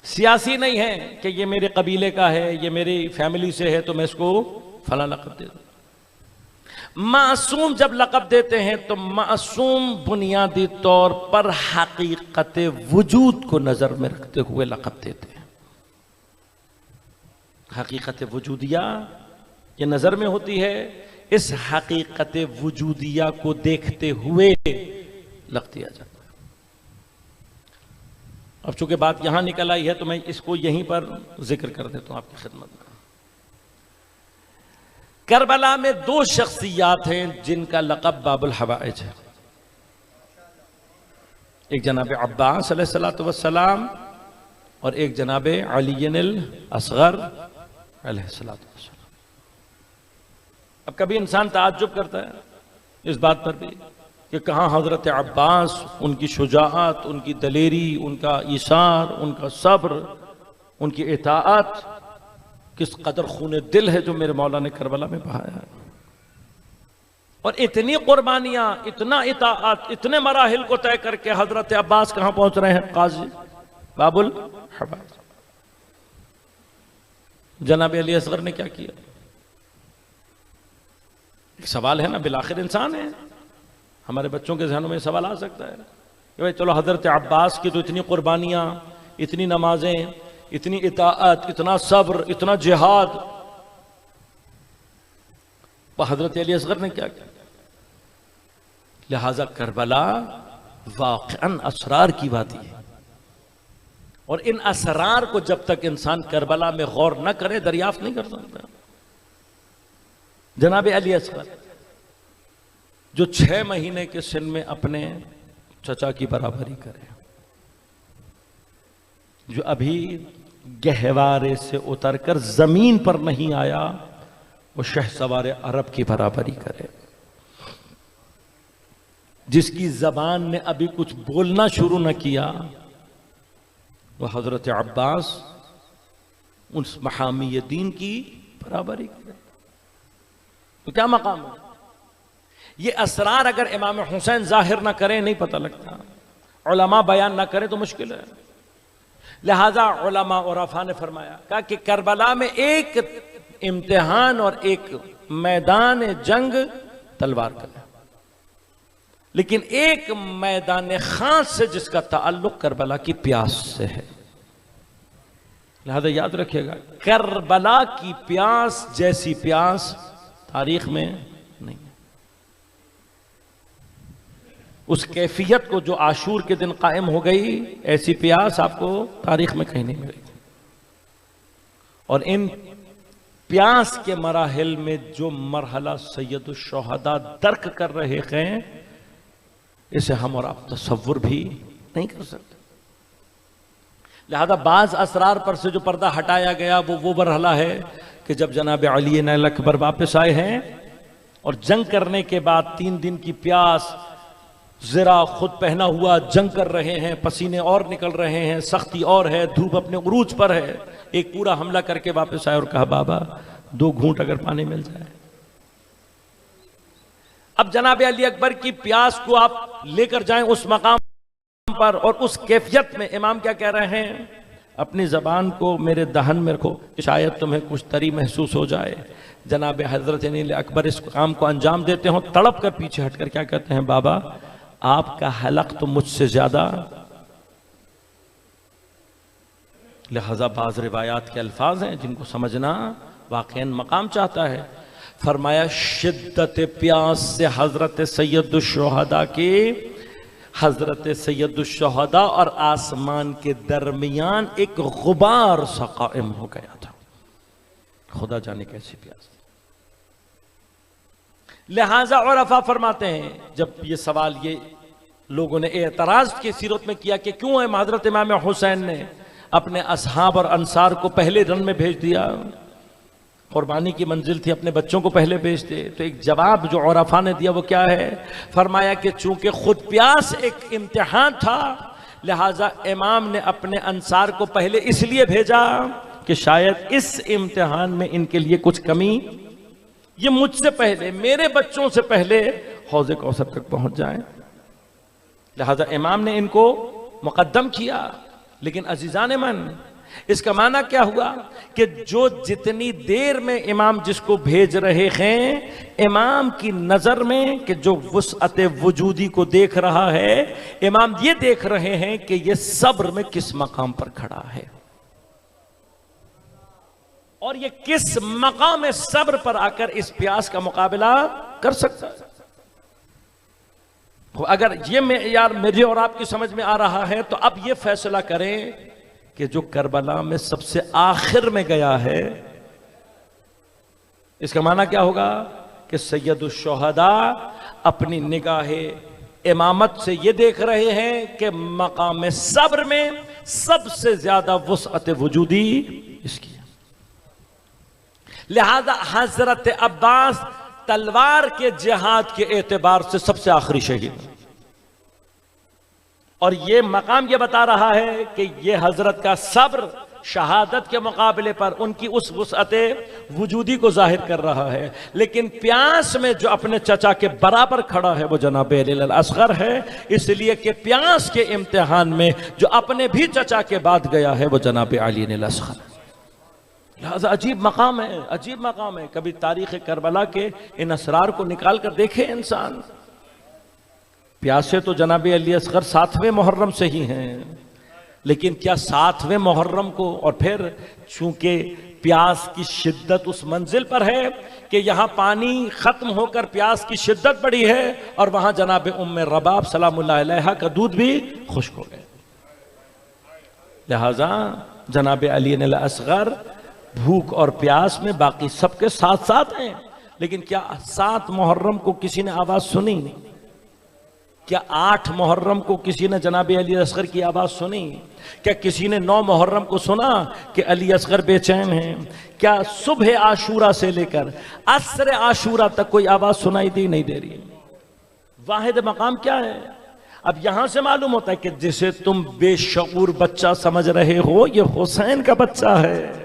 سیاسی نہیں ہے کہ یہ میرے قبیلے کا ہے، یہ میری فیملی سے ہے تو میں اس کو فلاں لقب دے دوں. معصوم جب لقب دیتے ہیں تو معصوم بنیادی طور پر حقیقت وجود کو نظر میں رکھتے ہوئے لقب دیتے ہیں. حقیقت وجودیہ یہ نظر میں ہوتی ہے، اس حقیقت وجودیہ کو دیکھتے ہوئے لقب دیا جاتا ہے. اب چونکہ بات یہاں نکل آئی ہے تو میں اس کو یہیں پر ذکر کر دیتا ہوں آپ کی خدمت میں. کربلا میں دو شخصیات ہیں جن کا لقب باب الحوائج ہے. ایک جناب عباس علیہ السلام اور ایک جناب علی الاصغر علیہ السلام. اب کبھی انسان تعجب کرتا ہے اس بات پر بھی کہ کہاں حضرت عباس، ان کی شجاعت، ان کی دلیری، ان کا ایثار، ان کا صبر، ان کی اطاعت، کس قدر خون دل ہے جو میرے مولا نے کربلا میں بہایا ہے. اور اتنی قربانیاں، اتنا اطاعت، اتنے مراحل کو طے کر کے حضرت عباس کہاں پہنچ رہے ہیں؟ قاضی باب الحوائج. جناب علی اصغر نے کیا کیا؟ ایک سوال ہے نا، بالآخر انسان ہے، ہمارے بچوں کے ذہنوں میں سوال آ سکتا ہے کہ بھئی چلو حضرت عباس کی تو اتنی قربانیاں، اتنی نمازیں، اتنی اطاعت، اتنا صبر، اتنا جہاد، حضرت علی اصغر نے کیا کیا؟ لہذا کربلا واقعاً اسرار کی وادی ہے، اور ان اسرار کو جب تک انسان کربلا میں غور نہ کرے دریافت نہیں کر سکتا. جناب علی اصغر جو 6 مہینے کے سن میں اپنے چچا کی برابری کرے، جو ابھی گہوارے سے اتر کر زمین پر نہیں آیا، وہ شہسوار عرب کی برابری کرے، جس کی زبان نے ابھی کچھ بولنا شروع نہ کیا، وہ حضرت عباس اس محامی دین کی برابری کرے. تو کیا مقام ہے؟ یہ اسرار اگر امام حسین ظاہر نہ کریں نہیں پتہ لگتا، علماء بیان نہ کریں تو مشکل ہے. لہذا علماء عرفاء نے فرمایا کہا کہ کربلا میں ایک امتحان اور ایک میدان جنگ تلوار کا ہے، لیکن ایک میدان خاص سے جس کا تعلق کربلا کی پیاس سے ہے. لہذا یاد رکھیے گا، کربلا کی پیاس جیسی پیاس تاریخ میں نہیں ہے. اس کیفیت کو جو عاشور کے دن قائم ہو گئی، ایسی پیاس آپ کو تاریخ میں کہیں نہیں ملے گی۔ اور ان پیاس کے مراحل میں جو مرحلہ سید الشہداء درک کر رہے ہیں، اسے ہم اور آپ تصور بھی نہیں کر سکتے۔ لہذا بعض اسرار پر سے جو پردہ ہٹایا گیا وہ مرحلہ ہے کہ جب جناب علی نیل اکبر واپس آئے ہیں اور جنگ کرنے کے بعد 3 دن کی پیاس، زرہ خود پہنا ہوا جنگ کر رہے ہیں، پسینے اور نکل رہے ہیں، سختی اور ہے، دھوپ اپنے عروج پر ہے، ایک پورا حملہ کر کے واپس آئے اور کہا بابا 2 گھونٹ اگر پانی مل جائے۔ اب جناب علی اکبر کی پیاس کو آپ لے کر جائیں اس مقام پر اور اس کیفیت میں، امام کیا کہہ رہے ہیں؟ اپنی زبان کو میرے دہن میں رکھو، شاید تمہیں کچھ طری محسوس ہو جائے۔ جناب حضرت علی اکبر اس کام کو انجام دیتے ہوں، تڑپ کر پیچھے ہٹ کر کیا کہتے ہیں؟ بابا آپ کا حلق تو مجھ سے زیادہ۔ لہذا بعض روایات کے الفاظ ہیں جن کو سمجھنا واقعاً مقام چاہتا ہے۔ فرمایا شدت پیاس سے حضرت سید الشہداء کی، حضرت سید الشہداء اور آسمان کے درمیان ایک غبار سا قائم ہو گیا تھا۔ خدا جانے کیسی پیاس۔ لہذا عرفاء فرماتے ہیں، جب یہ سوال یہ لوگوں نے اعتراض کی سیرت میں کیا کہ کیوں ہے حضرت امام حسین نے اپنے اصحاب اور انصار کو پہلے رن میں بھیج دیا، قربانی کی منزل تھی، اپنے بچوں کو پہلے بھیج دے، تو ایک جواب جو عرفاء نے دیا وہ کیا ہے؟ فرمایا کہ چونکہ خود پیاس ایک امتحان تھا، لہٰذا امام نے اپنے انصار کو پہلے اس لیے بھیجا کہ شاید اس امتحان میں ان کے لیے کچھ کمی، یہ مجھ سے پہلے، میرے بچوں سے پہلے حوض کوثر تک پہنچ جائیں، لہذا امام نے ان کو مقدم کیا۔ لیکن عزیزان من، اس کا معنی کیا ہوا کہ جو جتنی دیر میں امام جس کو بھیج رہے ہیں، امام کی نظر میں کہ جو وسعت وجودی کو دیکھ رہا ہے، امام یہ دیکھ رہے ہیں کہ یہ صبر میں کس مقام پر کھڑا ہے اور یہ کس مقام صبر پر آ کر اس پیاس کا مقابلہ کر سکتا ہے۔ اگر یہ معیار میرے اور آپ کی سمجھ میں آ رہا ہے تو اب یہ فیصلہ کریں کہ جو کربلا میں سب سے آخر میں گیا ہے، اس کا معنی کیا ہوگا کہ سید الشہداء اپنی نگاہ امامت سے یہ دیکھ رہے ہیں کہ مقام صبر میں سب سے زیادہ وسعت وجودی اس کی ہے۔ لہذا حضرت عباس تلوار کے جہاد کے اعتبار سے سب سے آخری شہید، اور یہ مقام یہ بتا رہا ہے کہ یہ حضرت کا صبر شہادت کے مقابلے پر ان کی اس وسعت وجودی کو ظاہر کر رہا ہے۔ لیکن پیاس میں جو اپنے چچا کے برابر کھڑا ہے وہ جناب علی الاصغر ہے، اس لیے کہ پیاس کے امتحان میں جو اپنے بھی چچا کے بعد گیا ہے وہ جناب علی الاصغر ہے۔ لہذا عجیب مقام ہے، عجیب مقام ہے۔ کبھی تاریخ کربلا کے ان اسرار کو نکال کر دیکھے انسان۔ پیاسے تو جناب علی اصغر 7ویں محرم سے ہی ہیں، لیکن کیا 7ویں محرم کو، اور پھر چونکہ پیاس کی شدت اس منزل پر ہے کہ یہاں پانی ختم ہو کر پیاس کی شدت بڑی ہے، اور وہاں جناب ام رباب سلام اللہ علیہا کا دودھ بھی خشک ہو گئے۔ لہذا جناب علی الاصغر بھوک اور پیاس میں باقی سب کے ساتھ ساتھ ہیں، لیکن کیا 7 محرم کو کسی نے آواز سنی؟ کیا 8 محرم کو کسی نے جناب علی اصغر کی آواز سنی؟ کیا کسی نے 9 محرم کو سنا کہ علی اصغر بے چین ہیں؟ کیا صبح عاشورہ سے لے کر عصر عاشورہ تک کوئی آواز سنائی دی نہیں دے رہی؟ واحد مقام کیا ہے؟ اب یہاں سے معلوم ہوتا ہے کہ جسے تم بے شعور بچہ سمجھ رہے ہو، یہ حسین کا بچہ ہے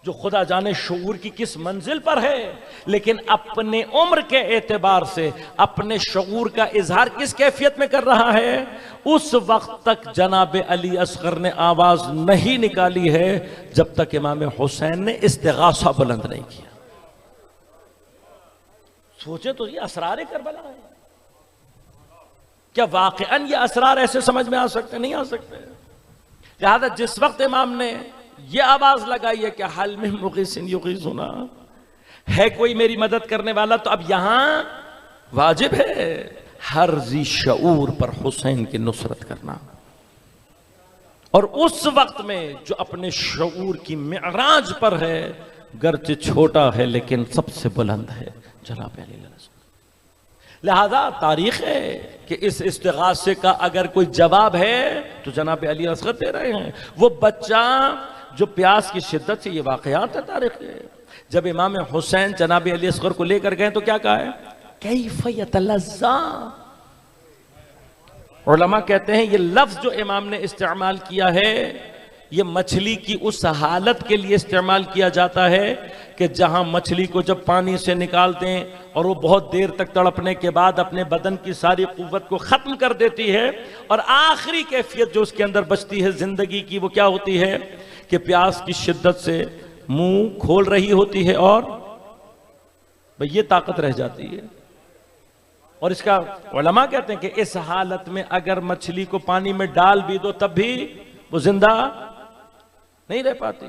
جو خدا جانے شعور کی کس منزل پر ہے، لیکن اپنے عمر کے اعتبار سے اپنے شعور کا اظہار کس کیفیت میں کر رہا ہے؟ اس وقت تک جناب علی اصغر نے آواز نہیں نکالی ہے جب تک امام حسین نے استغاثہ بلند نہیں کیا۔ سوچے تو یہ اسرار کربلا ہے، کیا واقعاً یہ اسرار ایسے سمجھ میں آ سکتے؟ نہیں آ سکتے۔ لہذا جس وقت امام نے یہ آواز لگائی ہے کہ حل من مغیث یغیثنا، ہے کوئی میری مدد کرنے والا، تو اب یہاں واجب ہے ہر ذی شعور پر حسین کی نصرت کرنا، اور اس وقت میں جو اپنے شعور کی معراج پر ہے، گرچہ چھوٹا ہے لیکن سب سے بلند ہے، جناب علی علیہ السلام۔ لہذا تاریخ ہے کہ اس استغاثے کا اگر کوئی جواب ہے تو جناب علی اصغر دے رہے ہیں۔ وہ بچہ جو پیاس کی شدت سے، یہ واقعات ہے تاریخ کے، جب امام حسین جناب علی اصغر کو لے کر گئے تو کیا کہا ہے؟ کیف یتلذا۔ علماء کہتے ہیں یہ لفظ جو امام نے استعمال کیا ہے، یہ مچھلی کی اس حالت کے لیے استعمال کیا جاتا ہے کہ جہاں مچھلی کو جب پانی سے نکالتے ہیں اور وہ بہت دیر تک تڑپنے کے بعد اپنے بدن کی ساری قوت کو ختم کر دیتی ہے، اور آخری کیفیت جو اس کے اندر بچتی ہے زندگی کی، وہ کیا ہوتی ہے کہ پیاس کی شدت سے منہ کھول رہی ہوتی ہے اور یہ طاقت رہ جاتی ہے۔ اور اس کا علماء کہتے ہیں کہ اس حالت میں اگر مچھلی کو پانی میں ڈال بھی دو تب بھی وہ زندہ نہیں رہ پاتی۔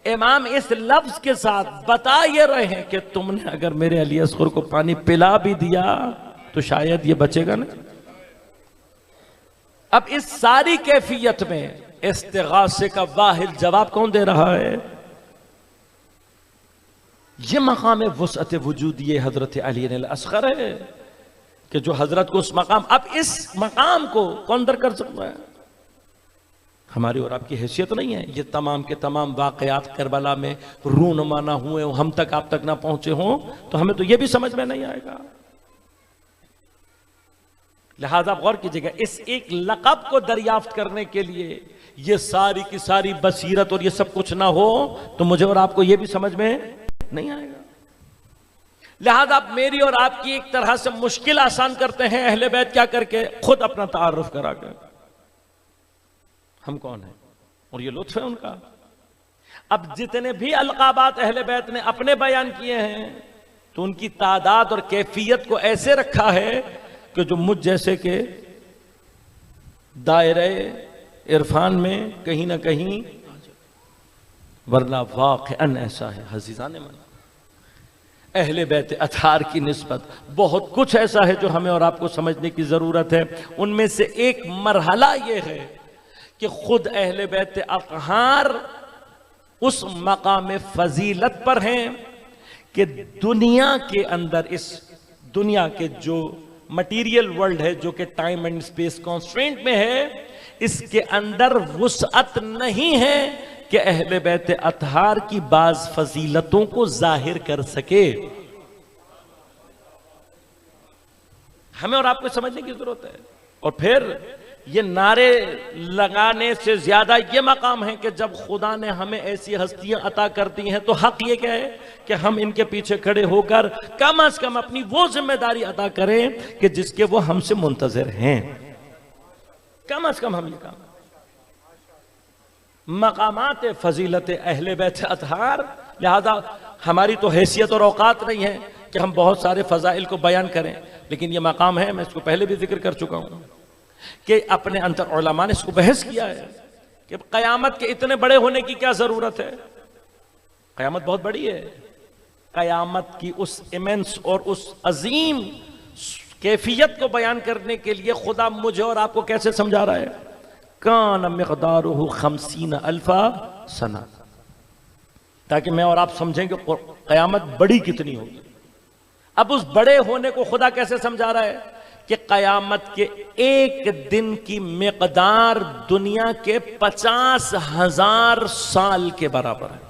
امام اس لفظ کے ساتھ بتا یہ رہے ہیں کہ تم نے اگر میرے علی اصغر کو پانی پلا بھی دیا تو شاید یہ بچے گا نہیں۔ اب اس ساری کیفیت میں استغاثے کا واحد جواب کون دے رہا ہے؟ یہ مقام وسعت وجودی حضرت علی الاصغر ہے کہ جو حضرت کو اس مقام، اب اس مقام کو کون در کر سکتا ہے؟ ہماری اور آپ کی حیثیت نہیں ہے۔ یہ تمام کے تمام واقعات کربلا میں رونما نہ ہوئے ہوں، ہم تک آپ تک نہ پہنچے ہوں تو ہمیں تو یہ بھی سمجھ میں نہیں آئے گا۔ لہذا غور کیجئے گا، اس ایک لقب کو دریافت کرنے کے لیے یہ ساری کی ساری بصیرت اور یہ سب کچھ نہ ہو تو مجھے اور آپ کو یہ بھی سمجھ میں نہیں آئے گا۔ لہذا اب میری اور آپ کی ایک طرح سے مشکل آسان کرتے ہیں اہل بیت کیا کر کے؟ خود اپنا تعارف کرا کر، ہم کون ہیں، اور یہ لطف ہے ان کا۔ اب جتنے بھی القابات اہل بیت نے اپنے بیان کیے ہیں تو ان کی تعداد اور کیفیت کو ایسے رکھا ہے کہ جو مجھ جیسے کہ دائرہ عرفان میں کہیں نہ کہیں، ورنہ واقعاً ایسا ہے حزیزان من، اہل بیت اطہار کی نسبت بہت کچھ ایسا ہے جو ہمیں اور آپ کو سمجھنے کی ضرورت ہے۔ ان میں سے ایک مرحلہ یہ ہے کہ خود اہل بیت اطہار اس مقام فضیلت پر ہیں کہ دنیا کے اندر، اس دنیا کے جو مٹیریل ورلڈ ہے جو کہ ٹائم اینڈ اسپیس کانسٹرینٹ میں ہے، اس کے اندر وسعت نہیں ہے کہ اہل بیت اطہار کی بعض فضیلتوں کو ظاہر کر سکے۔ ہمیں اور آپ کو سمجھنے کی ضرورت ہے۔ اور پھر یہ نعرے لگانے سے زیادہ یہ مقام ہے کہ جب خدا نے ہمیں ایسی ہستیاں عطا کر دی ہیں تو حق یہ کہ ہے کہ ہم ان کے پیچھے کھڑے ہو کر کم از کم اپنی وہ ذمہ داری ادا کریں کہ جس کے وہ ہم سے منتظر ہیں۔ کم از کم ہم یہ کام، مقامات فضیلت اہل بیت اطہار، لہذا ہماری تو حیثیت اور اوقات نہیں ہے کہ ہم بہت سارے فضائل کو بیان کریں، لیکن یہ مقام ہے، میں اس کو پہلے بھی ذکر کر چکا ہوں کہ اپنے اندر علماء نے اس کو بحث کیا ہے کہ قیامت کے اتنے بڑے ہونے کی کیا ضرورت ہے۔ قیامت بہت بڑی ہے، قیامت کی اس ایمنس اور اس عظیم کیفیت کو بیان کرنے کے لیے خدا مجھے اور آپ کو کیسے سمجھا رہا ہے؟ کان مقدارہ 50,000 سنہ، تاکہ میں اور آپ سمجھیں کہ قیامت بڑی کتنی ہوگی۔ اب اس بڑے ہونے کو خدا کیسے سمجھا رہا ہے کہ قیامت کے ایک دن کی مقدار دنیا کے 50,000 سال کے برابر ہے۔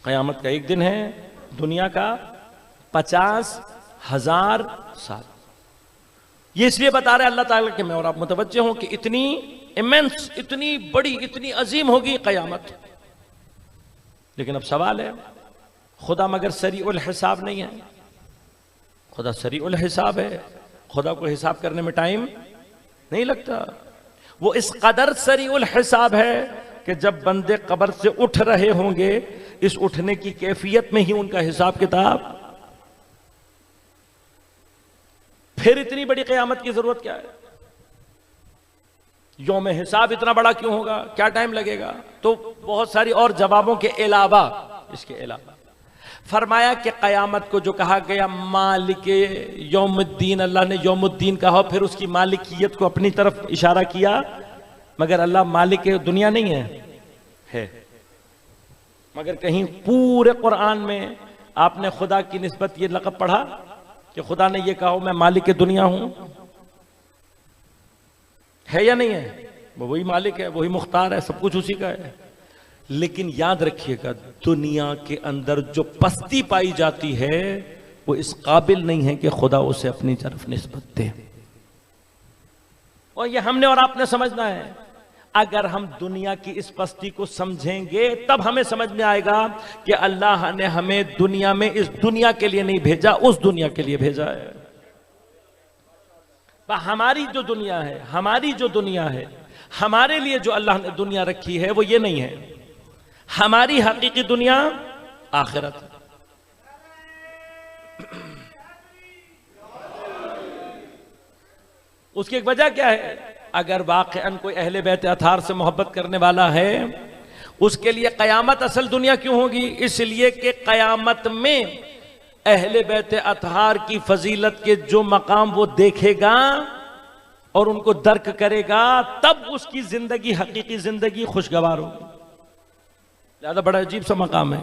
قیامت کا ایک دن ہے دنیا کا 50,000 سال۔ یہ اس لیے بتا رہے اللہ تعالیٰ کہ میں اور آپ متوجہ ہوں کہ اتنی ایمنس، اتنی بڑی، اتنی عظیم ہوگی قیامت۔ لیکن اب سوال ہے، خدا مگر سریع الحساب نہیں ہے؟ خدا سریع الحساب ہے، خدا کو حساب کرنے میں ٹائم نہیں لگتا۔ وہ اس قدر سریع الحساب ہے کہ جب بندے قبر سے اٹھ رہے ہوں گے، اس اٹھنے کی کیفیت میں ہی ان کا حساب کتاب۔ پھر اتنی بڑی قیامت کی ضرورت کیا ہے؟ یوم حساب اتنا بڑا کیوں ہوگا؟ کیا ٹائم لگے گا؟ تو بہت ساری اور جوابوں کے علاوہ، اس کے علاوہ فرمایا کہ قیامت کو جو کہا گیا مالک یوم الدین، اللہ نے یوم الدین کہا، پھر اس کی مالکیت کو اپنی طرف اشارہ کیا، مگر اللہ مالک دنیا نہیں ہے۔ مگر کہیں پورے قرآن میں آپ نے خدا کی نسبت یہ لقب پڑھا کہ خدا نے یہ کہا میں مالک دنیا ہوں؟ ہے یا نہیں ہے؟ وہی مالک ہے، وہی مختار ہے، سب کچھ اسی کا ہے۔ لیکن یاد رکھیے گا دنیا کے اندر جو پستی پائی جاتی ہے وہ اس قابل نہیں ہے کہ خدا اسے اپنی طرف نسبت دے، اور یہ ہم نے اور آپ نے سمجھنا ہے۔ اگر ہم دنیا کی اس پستی کو سمجھیں گے تب ہمیں سمجھ میں آئے گا کہ اللہ نے ہمیں دنیا میں اس دنیا کے لیے نہیں بھیجا، اس دنیا کے لیے بھیجا ہے۔ ہماری جو دنیا ہے، ہماری جو دنیا ہے، ہمارے لیے جو اللہ نے دنیا رکھی ہے وہ یہ نہیں ہے۔ ہماری حقیقی دنیا آخرت ہے۔ اس کی ایک وجہ کیا ہے؟ اگر واقعاً کوئی اہل بیت اطہار سے محبت کرنے والا ہے، اس کے لیے قیامت اصل دنیا کیوں ہوگی؟ اس لیے کہ قیامت میں اہل بیت اطہار کی فضیلت کے جو مقام وہ دیکھے گا اور ان کو درک کرے گا، تب اس کی زندگی، حقیقی زندگی خوشگوار ہوگی۔ لہذا بڑا عجیب سا مقام ہے۔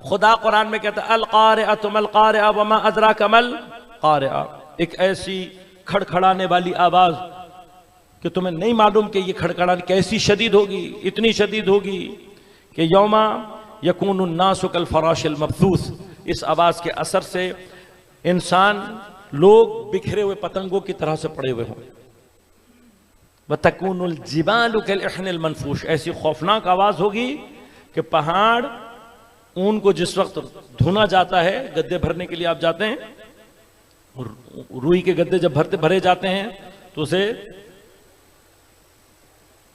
خدا قرآن میں کہتا ہے القارعۃ ما القارعۃ وما ادراک ما القارعۃ، ایک ایسی کھڑکھڑانے والی آواز کہ تمہیں نہیں معلوم کہ یہ کھڑکھڑانے کیسی شدید ہوگی، اتنی شدید ہوگی کہ یوم یکون الناس کالفراش المبثوث، اس آواز کے اثر سے انسان، لوگ بکھرے ہوئے پتنگوں کی طرح سے پڑے ہوئے ہوں۔ وَتَكُونُ الْجِبَالُ كَالْعِحْنِ الْمَنْفُوشِ، ایسی خوفناک آواز ہوگی کہ پہاڑ، اون کو جس وقت دھنا جاتا ہے، گدے بھرنے کے لیے آپ جاتے ہیں، روئی کے گدے جب بھرے جاتے ہیں تو اسے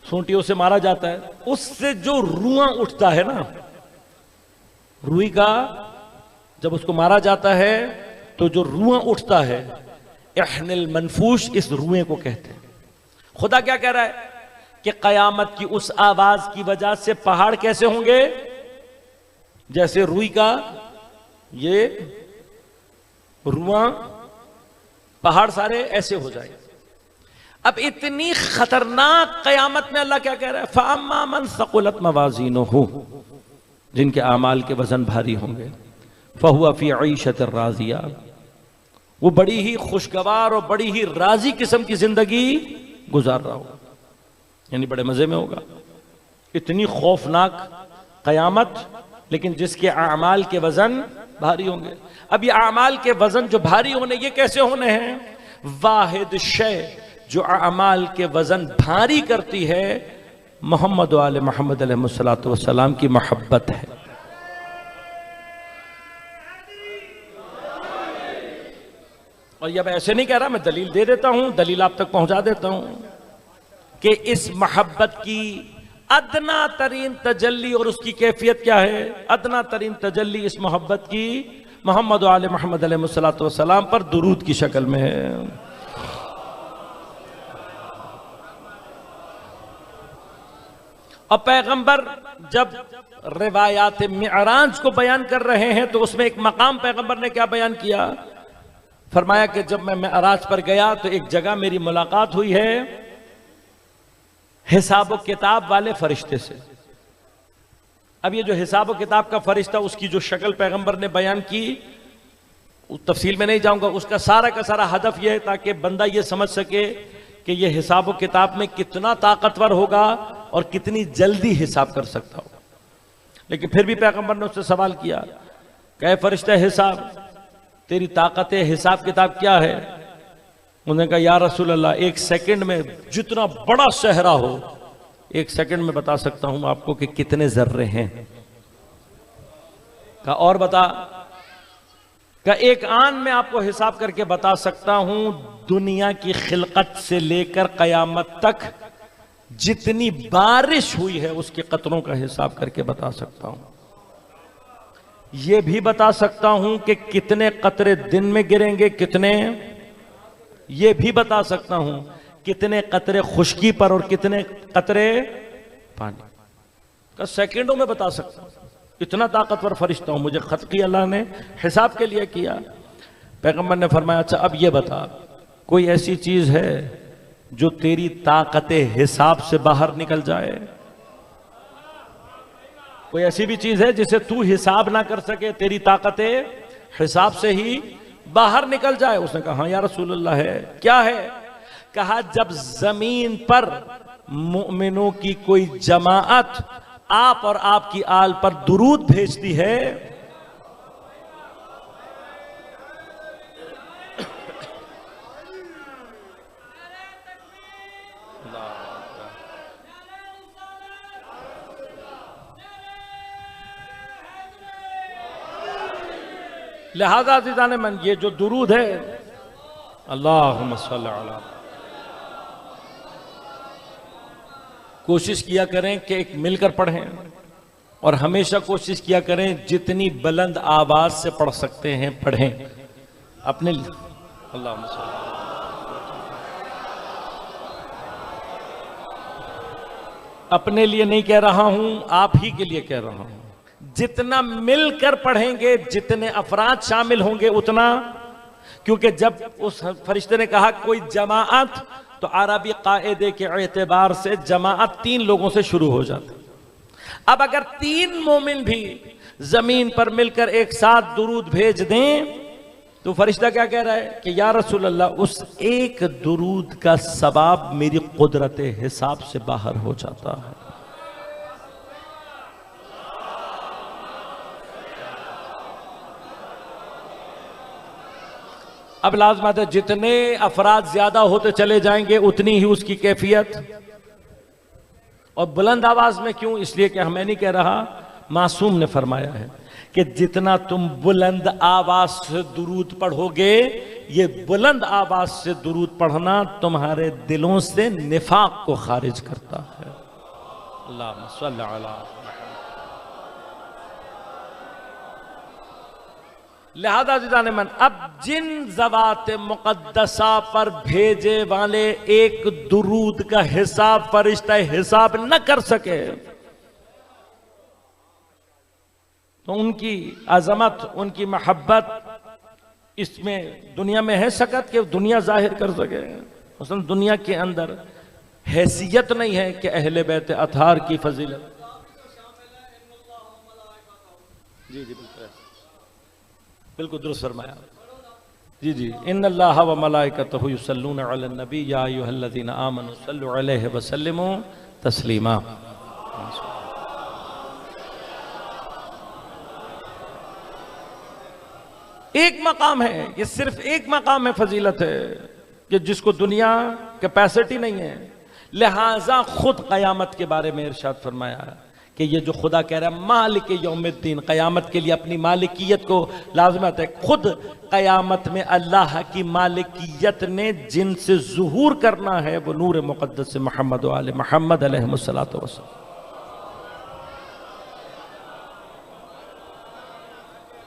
سونٹیوں سے مارا جاتا ہے، اس سے جو رویاں اٹھتا ہے نا، روئی کا جب اس کو مارا جاتا ہے تو جو رویاں اٹھتا ہے، احن المنفوش، اس روئیں کو کہتے ہیں۔ خدا کیا کہہ رہا ہے کہ قیامت کی اس آواز کی وجہ سے پہاڑ کیسے ہوں گے؟ جیسے روئی کا یہ رویاں، پہاڑ سارے ایسے ہو جائیں۔ اب اتنی خطرناک قیامت میں اللہ کیا کہہ رہا ہے؟ فَأَمَّا مَنْ ثَقُلَتْ مَوَازِينُهُ، جن کے اعمال کے وزن بھاری ہوں گے، فَهُوَ فِي عِيشَةٍ رَاضِيَةٍ، وہ بڑی ہی خوشگوار اور بڑی ہی راضی قسم کی زندگی گزار رہا ہوگا، یعنی بڑے مزے میں ہوگا۔ اتنی خوفناک قیامت، لیکن جس کے اعمال کے وزن بھاری ہوں گے۔ اب یہ اعمال کے وزن جو بھاری ہونے، یہ کیسے ہونے ہیں؟ واحد شے جو اعمال کے وزن بھاری کرتی ہے، محمد و آل محمد علیہ السلام کی محبت ہے۔ اور یہ میں ایسے نہیں کہہ رہا، میں دلیل دے دیتا ہوں، دلیل آپ تک پہنچا دیتا ہوں کہ اس محبت کی ادنا ترین تجلی اور اس کی کیفیت کیا ہے؟ ادنا ترین تجلی اس محبت کی محمد و آل محمد علیہ السلام پر درود کی شکل میں ہے۔ اور پیغمبر جب روایات معراج کو بیان کر رہے ہیں تو اس میں ایک مقام پیغمبر نے کیا بیان کیا؟ فرمایا کہ جب میں معراج پر گیا تو ایک جگہ میری ملاقات ہوئی ہے حساب و کتاب والے فرشتے سے۔ اب یہ جو حساب و کتاب کا فرشتہ، اس کی جو شکل پیغمبر نے بیان کی، تفصیل میں نہیں جاؤں گا، اس کا سارا ہدف یہ ہے تاکہ بندہ یہ سمجھ سکے کہ یہ حساب و کتاب میں کتنا طاقتور ہوگا اور کتنی جلدی حساب کر سکتا ہوگا۔ لیکن پھر بھی پیغمبر نے اس سے سوال کیا کہ اے فرشتہ حساب، تیری طاقت حساب کتاب کیا ہے؟ انہوں نے کہا یا رسول اللہ، ایک سیکنڈ میں جتنا بڑا صحرا ہو، ایک سیکنڈ میں بتا سکتا ہوں آپ کو کہ کتنے ذرے ہیں۔ کہا اور بتا؟ کہا ایک آن میں آپ کو حساب کر کے بتا سکتا ہوں، دنیا کی خلقت سے لے کر قیامت تک جتنی بارش ہوئی ہے اس کے قطروں کا حساب کر کے بتا سکتا ہوں۔ یہ بھی بتا سکتا ہوں کہ کتنے قطرے دن میں گریں گے، کتنے، یہ بھی بتا سکتا ہوں کتنے قطرے خشکی پر اور کتنے قطرے پانی کا، سیکنڈوں میں بتا سکتا ہوں۔ اتنا طاقتور فرشتہ ہوں، مجھے خط کیا اللہ نے، حساب کے لیے کیا۔ پیغمبر نے فرمایا اچھا اب یہ بتا، کوئی ایسی چیز ہے جو تیری طاقت حساب سے باہر نکل جائے؟ کوئی ایسی بھی چیز ہے جسے تو حساب نہ کر سکے، تیری طاقت حساب سے ہی باہر نکل جائے؟ اس نے کہا ہاں یا رسول اللہ ہے۔ کیا ہے؟ کہا جب زمین پر مومنوں کی کوئی جماعت آپ اور آپ کی آل پر درود بھیجتی ہے، لہذا عزیزان من یہ جو درود ہے، اللہم صلی علی، کوشش کیا کریں کہ ایک مل کر پڑھیں، اور ہمیشہ کوشش کیا کریں جتنی بلند آواز سے پڑھ سکتے ہیں پڑھیں اپنے لیے۔ اللہم صلی علی، اپنے لیے نہیں کہہ رہا ہوں، آپ ہی کے لیے کہہ رہا ہوں۔ جتنا مل کر پڑھیں گے، جتنے افراد شامل ہوں گے اتنا، کیونکہ جب اس فرشتے نے کہا کوئی جماعت، تو عربی قاعدے کے اعتبار سے جماعت 3 لوگوں سے شروع ہو جاتی۔ اب اگر 3 مومن بھی زمین پر مل کر ایک ساتھ درود بھیج دیں تو فرشتہ کیا کہہ رہا ہے کہ یا رسول اللہ اس ایک درود کا ثواب میری قدرت حساب سے باہر ہو جاتا ہے۔ اب لازمات ہے جتنے افراد زیادہ ہوتے چلے جائیں گے اتنی ہی اس کی کیفیت، اور بلند آواز میں کیوں؟ اس لیے کہ میں نہیں کہہ رہا، معصوم نے فرمایا ہے کہ جتنا تم بلند آواز سے درود پڑھو گے، یہ بلند آواز سے درود پڑھنا تمہارے دلوں سے نفاق کو خارج کرتا ہے۔ اللہم صلی علی۔ لہذا عزیزان من اب جن ذوات مقدسہ پر بھیجے والے ایک درود کا حساب فرشتہ حساب نہ کر سکے، تو ان کی عظمت، ان کی محبت اس میں دنیا میں ہے سکت کہ دنیا ظاہر کر سکے؟ مثلا دنیا کے اندر حیثیت نہیں ہے کہ اہل بیت اطہار کی فضیلت۔ جی جی بالکل درست فرمایا۔ جی جی ان اللہ و ملائکتہ یصلون علی النبی یا ایھا الذین آمنوا صلوا علیہ وسلموا تسلیما۔ ایک مقام ہے، یہ صرف ایک مقام ہے، فضیلت ہے کہ جس کو دنیا کیپیسٹی نہیں ہے۔ لہٰذا خود قیامت کے بارے میں ارشاد فرمایا کہ یہ جو خدا کہہ رہا ہے مالک یوم الدین، قیامت کے لیے اپنی مالکیت کو لازمت ہے، خود قیامت میں اللہ کی مالکیت نے جن سے ظہور کرنا ہے وہ نور مقدس محمد و آل محمد علیہ السلام۔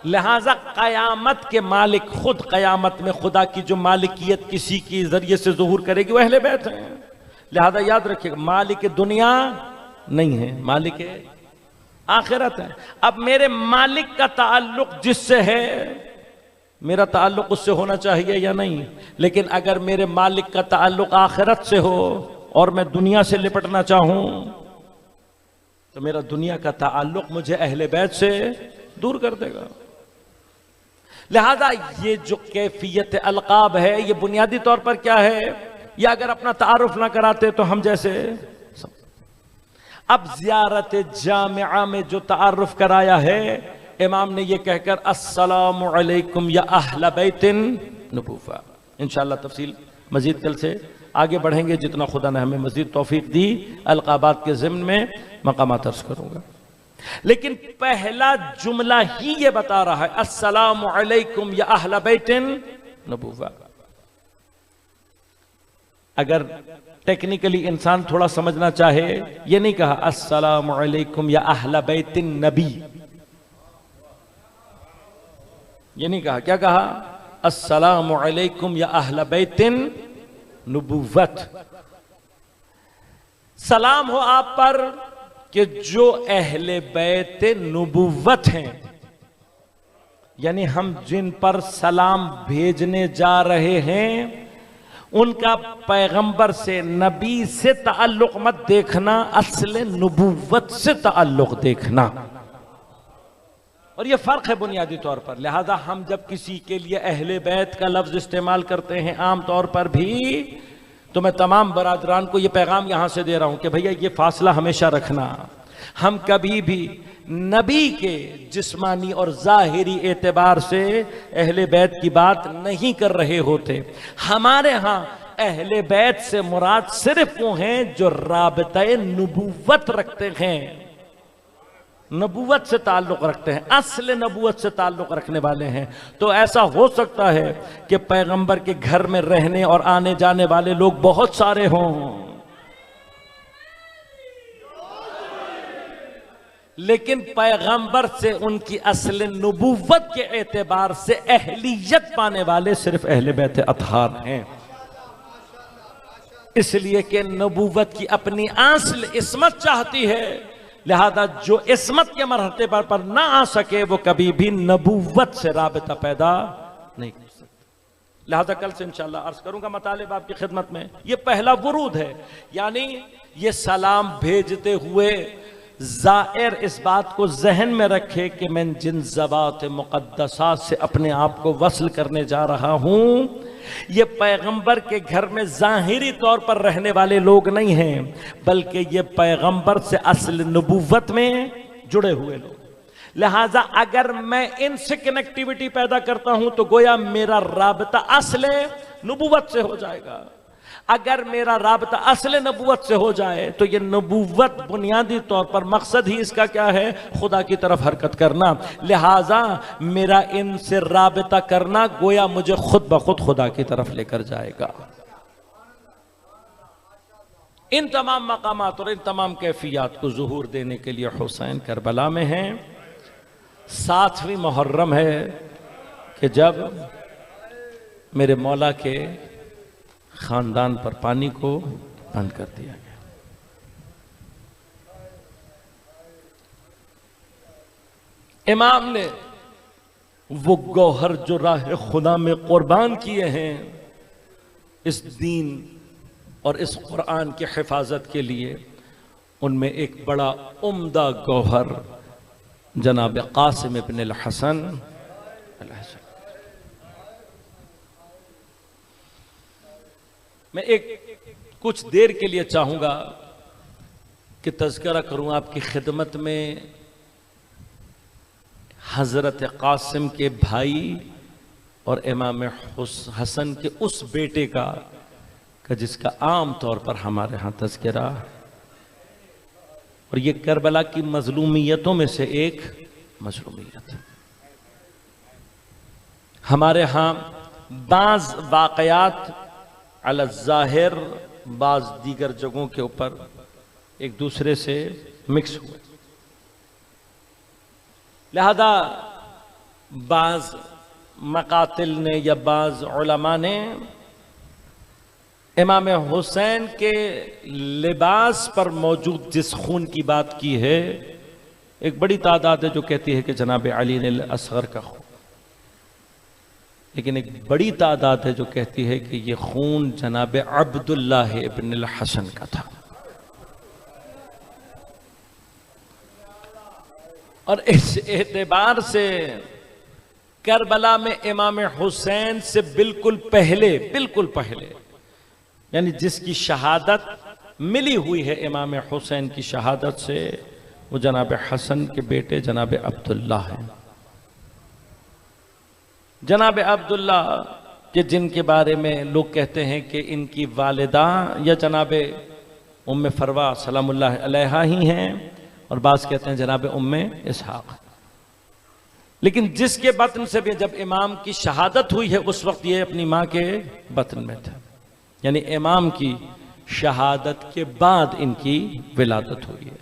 لہٰذا قیامت کے مالک خود قیامت میں خدا کی جو مالکیت کسی کی ذریعے سے ظہور کرے گی وہ اہل بیت ہیں۔ لہذا یاد رکھیے گا مالک دنیا نہیں ہے، مالک آخرت ہے۔ اب میرے مالک کا تعلق جس سے ہے، میرا تعلق اس سے ہونا چاہیے یا نہیں؟ لیکن اگر میرے مالک کا تعلق آخرت سے ہو اور میں دنیا سے لپٹنا چاہوں تو میرا دنیا کا تعلق مجھے اہل بیت سے دور کر دے گا۔ لہذا یہ جو کیفیت القاب ہے یہ بنیادی طور پر کیا ہے؟ یا اگر اپنا تعارف نہ کراتے تو ہم جیسے، اب زیارت جامعہ میں جو تعارف کرایا ہے امام نے یہ کہہ کر السلام علیکم یا اہل بیت نبوہ۔ انشاءاللہ تفصیل مزید کل سے آگے بڑھیں گے جتنا خدا نے ہمیں مزید توفیق دی، القابات کے ضمن میں مقامات عرض کروں گا۔ لیکن پہلا جملہ ہی یہ بتا رہا ہے السلام علیکم یا اہل بیت نبوہ۔ اگر ٹیکنیکلی انسان تھوڑا سمجھنا چاہے، یہ نہیں کہا السلام علیکم یا اہل بیت النبی، یہ نہیں کہا، کیا کہا؟ السلام علیکم یا اہل بیت نبوت۔ سلام ہو آپ پر کہ جو اہل بیت نبوت ہیں، یعنی ہم جن پر سلام بھیجنے جا رہے ہیں، ان کا پیغمبر سے، نبی سے تعلق مت دیکھنا، اصل نبوت سے تعلق دیکھنا. اور یہ فرق ہے بنیادی طور پر. لہذا ہم جب کسی کے لیے اہل بیت کا لفظ استعمال کرتے ہیں عام طور پر بھی، تو میں تمام برادران کو یہ پیغام یہاں سے دے رہا ہوں کہ بھئیہ یہ فاصلہ ہمیشہ رکھنا. ہم کبھی بھی نبی کے جسمانی اور ظاہری اعتبار سے اہل بیت کی بات نہیں کر رہے ہوتے. ہمارے ہاں اہل بیت سے مراد صرف وہ ہیں جو رابطہ نبوت رکھتے ہیں، نبوت سے تعلق رکھتے ہیں، اصل نبوت سے تعلق رکھنے والے ہیں. تو ایسا ہو سکتا ہے کہ پیغمبر کے گھر میں رہنے اور آنے جانے والے لوگ بہت سارے ہوں، لیکن پیغمبر سے ان کی اصل نبوت کے اعتبار سے اہلیت پانے والے صرف اہل بیت اطہار ہیں. اس لیے کہ نبوت کی اپنی اصل عصمت چاہتی ہے، لہذا جو عصمت کے مرحلے پر نہ آ سکے وہ کبھی بھی نبوت سے رابطہ پیدا نہیں کر سکتا. لہذا کل سے انشاءاللہ عرض کروں گا مطالب آپ کی خدمت میں. یہ پہلا ورود ہے، یعنی یہ سلام بھیجتے ہوئے زائر اس بات کو ذہن میں رکھے کہ میں جن ذوات مقدسات سے اپنے آپ کو وصل کرنے جا رہا ہوں، یہ پیغمبر کے گھر میں ظاہری طور پر رہنے والے لوگ نہیں ہیں، بلکہ یہ پیغمبر سے اصل نبوت میں جڑے ہوئے لوگ. لہٰذا اگر میں ان سے کنیکٹیوٹی پیدا کرتا ہوں تو گویا میرا رابطہ اصل نبوت سے ہو جائے گا. اگر میرا رابطہ اصل نبوت سے ہو جائے تو یہ نبوت بنیادی طور پر مقصد ہی اس کا کیا ہے؟ خدا کی طرف حرکت کرنا. لہٰذا میرا ان سے رابطہ کرنا گویا مجھے خود بخود خدا کی طرف لے کر جائے گا. ان تمام مقامات اور ان تمام کیفیات کو ظہور دینے کے لیے حسین کربلا میں ہیں. 7ویں محرم ہے کہ جب میرے مولا کے خاندان پر پانی کو بند کر دیا گیا. امام نے وہ گوہر جو راہ خدا میں قربان کیے ہیں اس دین اور اس قرآن کی حفاظت کے لیے، ان میں ایک بڑا عمدہ گوہر جناب قاسم ابن الحسن میں ایک کچھ دیر کے لیے چاہوں گا کہ تذکرہ کروں آپ کی خدمت میں حضرت قاسم کے بھائی اور امام حسن کے اس بیٹے کا جس کا عام طور پر ہمارے ہاں تذکرہ، اور یہ کربلا کی مظلومیتوں میں سے ایک مظلومیت. ہمارے ہاں بعض واقعات علی الظاہر بعض دیگر جگہوں کے اوپر ایک دوسرے سے مکس ہوئے، لہذا بعض مقاتل نے یا بعض علماء نے امام حسین کے لباس پر موجود جس خون کی بات کی ہے، ایک بڑی تعداد ہے جو کہتی ہے کہ جناب علی نے اصغر کا خون، لیکن ایک بڑی تعداد ہے جو کہتی ہے کہ یہ خون جناب عبداللہ ابن الحسن کا تھا. اور اس اعتبار سے کربلا میں امام حسین سے بالکل پہلے یعنی جس کی شہادت ملی ہوئی ہے امام حسین کی شہادت سے، وہ جناب حسن کے بیٹے جناب عبداللہ ہیں. جناب عبداللہ کہ جن کے بارے میں لوگ کہتے ہیں کہ ان کی والدہ یا جناب ام فروا سلام اللہ علیہا ہی ہیں، اور بعض کہتے ہیں جناب ام اسحاق. لیکن جس کے بطن سے بھی جب امام کی شہادت ہوئی ہے اس وقت یہ اپنی ماں کے بطن میں تھا، یعنی امام کی شہادت کے بعد ان کی ولادت ہوئی ہے.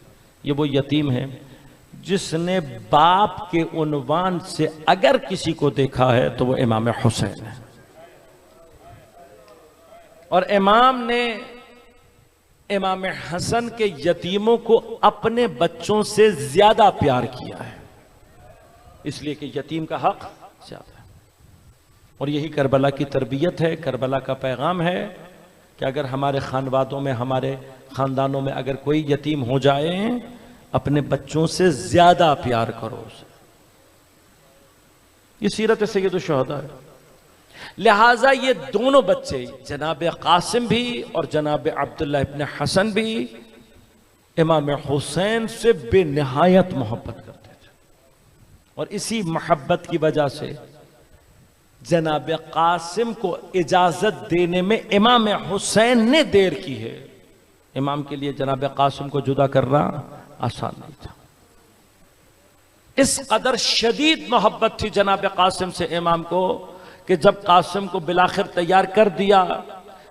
یہ وہ یتیم ہے جس نے باپ کے عنوان سے اگر کسی کو دیکھا ہے تو وہ امام حسین ہے. اور امام نے امام حسن کے یتیموں کو اپنے بچوں سے زیادہ پیار کیا ہے، اس لیے کہ یتیم کا حق زیادہ ہے۔ اور یہی کربلا کی تربیت ہے، کربلا کا پیغام ہے کہ اگر ہمارے خاندانوں میں، ہمارے خاندانوں میں اگر کوئی یتیم ہو جائے، اپنے بچوں سے زیادہ پیار کرو اسے۔ یہ سیرت سید الشہداء ہے۔ لہٰذا یہ دونوں بچے، جناب قاسم بھی اور جناب عبداللہ ابن حسن بھی، امام حسین سے بے نہایت محبت کرتے تھے، اور اسی محبت کی وجہ سے جناب قاسم کو اجازت دینے میں امام حسین نے دیر کی ہے۔ امام کے لیے جناب قاسم کو جدا کرنا آسان نہیں تھا۔ اس قدر شدید محبت تھی جناب قاسم سے امام کو کہ جب قاسم کو بالآخر تیار کر دیا،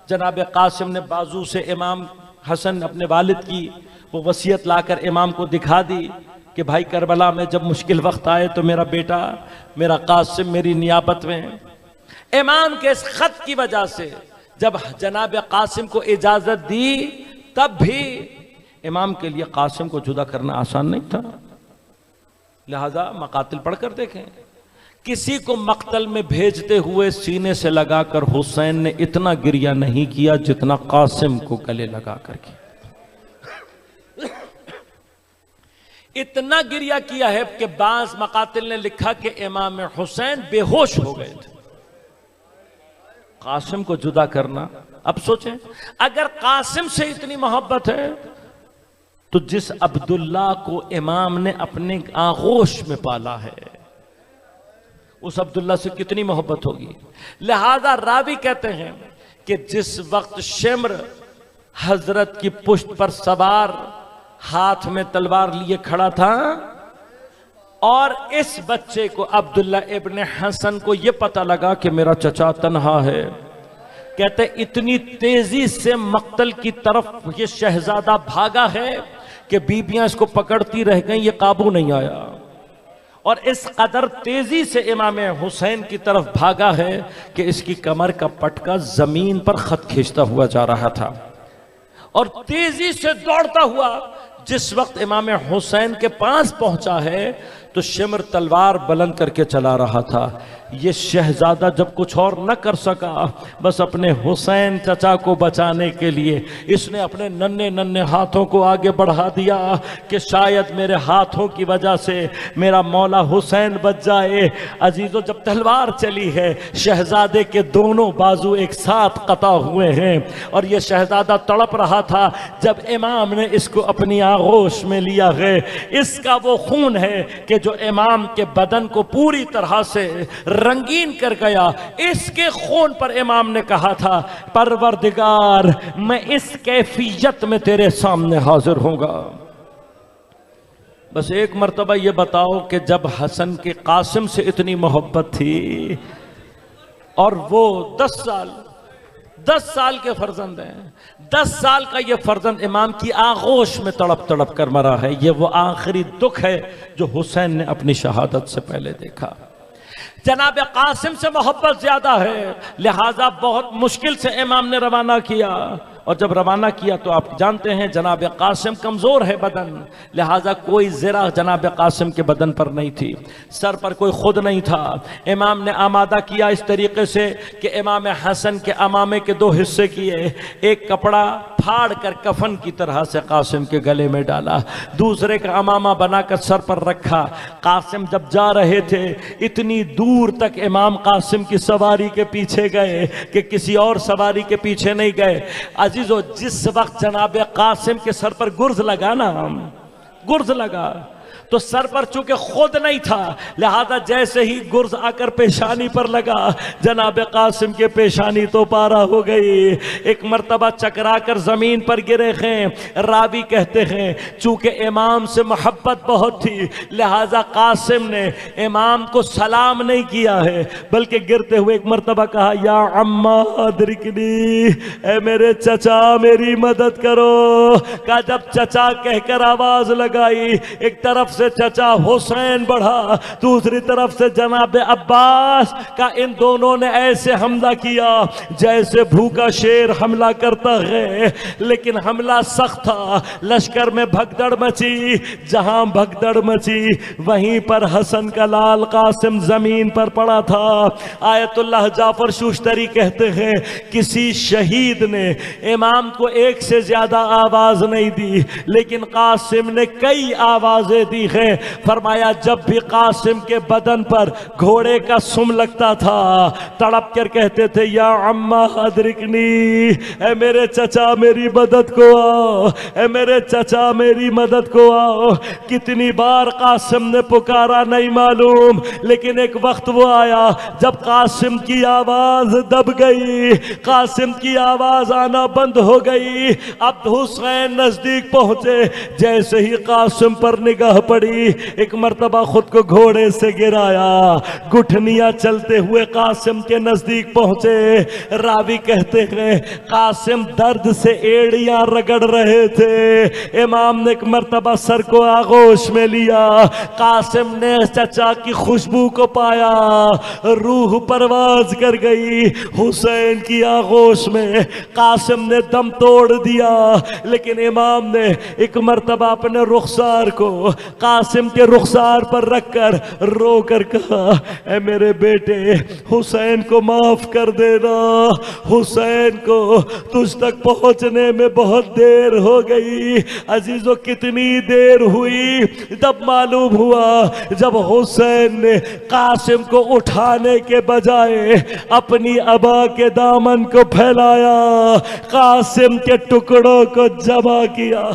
جناب قاسم نے بازو سے امام حسن اپنے والد کی وہ وصیت لا کر امام کو دکھا دی کہ بھائی کربلا میں جب مشکل وقت آئے تو میرا بیٹا، میرا قاسم میری نیابت میں۔ امام کے اس خط کی وجہ سے جب جناب قاسم کو اجازت دی، تب بھی امام کے لیے قاسم کو جدا کرنا آسان نہیں تھا۔ لہذا مقاتل پڑھ کر دیکھیں، کسی کو مقتل میں بھیجتے ہوئے سینے سے لگا کر حسین نے اتنا گریہ نہیں کیا جتنا قاسم کو گلے لگا کر کیا۔ اتنا گریہ کیا ہے کہ بعض مقاتل نے لکھا کہ امام حسین بے ہوش ہو گئے تھے۔ قاسم کو جدا کرنا، اب سوچیں اگر قاسم سے اتنی محبت ہے تو جس عبداللہ کو امام نے اپنے آغوش میں پالا ہے، اس عبداللہ سے کتنی محبت ہوگی۔ لہذا راوی کہتے ہیں کہ جس وقت شمر حضرت کی پشت پر سوار ہاتھ میں تلوار لیے کھڑا تھا، اور اس بچے کو عبداللہ ابن حسن کو یہ پتہ لگا کہ میرا چچا تنہا ہے، کہتے اتنی تیزی سے مقتل کی طرف یہ شہزادہ بھاگا ہے کہ بیبیاں اس کو پکڑتی رہ گئیں، یہ قابو نہیں آیا، اور اس قدر تیزی سے امام حسین کی طرف بھاگا ہے کہ اس کی کمر کا پٹکا زمین پر خط کھینچتا ہوا جا رہا تھا، اور تیزی سے دوڑتا ہوا جس وقت امام حسین کے پاس پہنچا ہے تو شمر تلوار بلند کر کے چلا رہا تھا۔ یہ شہزادہ جب کچھ اور نہ کر سکا، بس اپنے حسین چچا کو بچانے کے لیے اس نے اپنے ننھے ننھے ہاتھوں کو آگے بڑھا دیا کہ شاید میرے ہاتھوں کی وجہ سے میرا مولا حسین بچ جائے۔ عزیزو، جب تلوار چلی ہے، شہزادے کے دونوں بازو ایک ساتھ قطع ہوئے ہیں، اور یہ شہزادہ تڑپ رہا تھا جب امام نے اس کو اپنی آغوش میں لیا ہے۔ اس کا وہ خون ہے کہ جو امام کے بدن کو پوری طرح سے رنگین کر گیا۔ اس کے خون پر امام نے کہا تھا، پروردگار میں اس کیفیت میں تیرے سامنے حاضر ہوں گا۔ بس ایک مرتبہ یہ بتاؤ کہ جب حسن کے قاسم سے اتنی محبت تھی، اور وہ 10 سال کے فرزند ہیں، 10 سال کا یہ فرزند امام کی آغوش میں تڑپ تڑپ کر مرا ہے، یہ وہ آخری دکھ ہے جو حسین نے اپنی شہادت سے پہلے دیکھا۔ جناب قاسم سے محبت زیادہ ہے، لہٰذا بہت مشکل سے امام نے روانہ کیا، اور جب روانہ کیا تو آپ جانتے ہیں جناب قاسم کمزور ہے بدن، لہٰذا کوئی زرہ جناب قاسم کے بدن پر نہیں تھی، سر پر کوئی خود نہیں تھا۔ امام نے آمادہ کیا اس طریقے سے کہ امام حسن کے امامے کے 2 حصے کیے، ایک کپڑا پھاڑ کر کفن کی طرح سے قاسم کے گلے میں ڈالا، دوسرے کا امامہ بنا کر سر پر رکھا۔ قاسم جب جا رہے تھے، اتنی دور تک امام قاسم کی سواری کے پیچھے گئے کہ کسی اور سواری کے پیچھے نہیں گئے۔ عزیزو، جس وقت جناب قاسم کے سر پر گرز لگا تو سر پر چونکہ خود نہیں تھا، لہذا جیسے ہی گرز آ کر پیشانی پر لگا، جناب قاسم کے پیشانی تو پارا ہو گئی، ایک مرتبہ چکرا کر زمین پر گرے ہیں۔ راوی کہتے ہیں چونکہ امام سے محبت بہت تھی، لہذا قاسم نے امام کو سلام نہیں کیا ہے، بلکہ گرتے ہوئے ایک مرتبہ کہا، یا عمّا ادرکنی، اے میرے چچا میری مدد کرو۔ کہا جب چچا کہہ کر آواز لگائی، ایک طرف طرف سے چچا حسین بڑھا، دوسری طرف سے جناب عباس کا، ان دونوں نے ایسے حملہ کیا جیسے بھوکا شیر حملہ کرتا ہے، لیکن حملہ سخت تھا، لشکر میں بھگدڑ مچی، جہاں بھگدڑ مچی وہیں پر حسن کا لال قاسم زمین پر پڑا تھا۔ آیت اللہ جعفر شوشتری کہتے ہیں کسی شہید نے امام کو ایک سے زیادہ آواز نہیں دی، لیکن قاسم نے کئی آوازیں دی ہیں۔ فرمایا جب بھی قاسم کے بدن پر گھوڑے کا سم لگتا تھا تڑپ کر کہتے تھے یا عمہ ادرکنی، اے میرے چچا میری مدد کو آؤ، اے میرے چچا میری مدد کو آؤ۔ کتنی بار قاسم نے پکارا نہیں معلوم، لیکن ایک وقت وہ آیا جب قاسم کی آواز دب گئی، قاسم کی آواز آنا بند ہو گئی۔ اب حسین نزدیک پہنچے، جیسے ہی قاسم پر نگاہ پڑی ایک مرتبہ خود کو گھوڑے سے گرایا، گھٹنیاں چلتے ہوئے قاسم کے نزدیک پہنچے۔ راوی کہتے ہیں قاسم درد سے ایڑیاں رگڑ رہے تھے۔ امام نے ایک مرتبہ سر کو آغوش میں لیا، قاسم نے چچا کی خوشبو کو پایا، روح پرواز کر گئی حسین کی آغوش میں۔ قاسم نے دم توڑ دیا، لیکن امام نے ایک مرتبہ اپنے رخسار کو قاسم کے رخسار پر رکھ کر رو کر کہا اے میرے بیٹے حسین کو معاف کر دینا، حسین کو تجھ تک پہنچنے میں بہت دیر ہو گئی۔ عزیزو کتنی دیر ہوئی؟ تب معلوم ہوا جب حسین نے قاسم کو اٹھانے کے بجائے اپنی ابا کے دامن کو پھیلایا، قاسم کے ٹکڑوں کو جمع کیا۔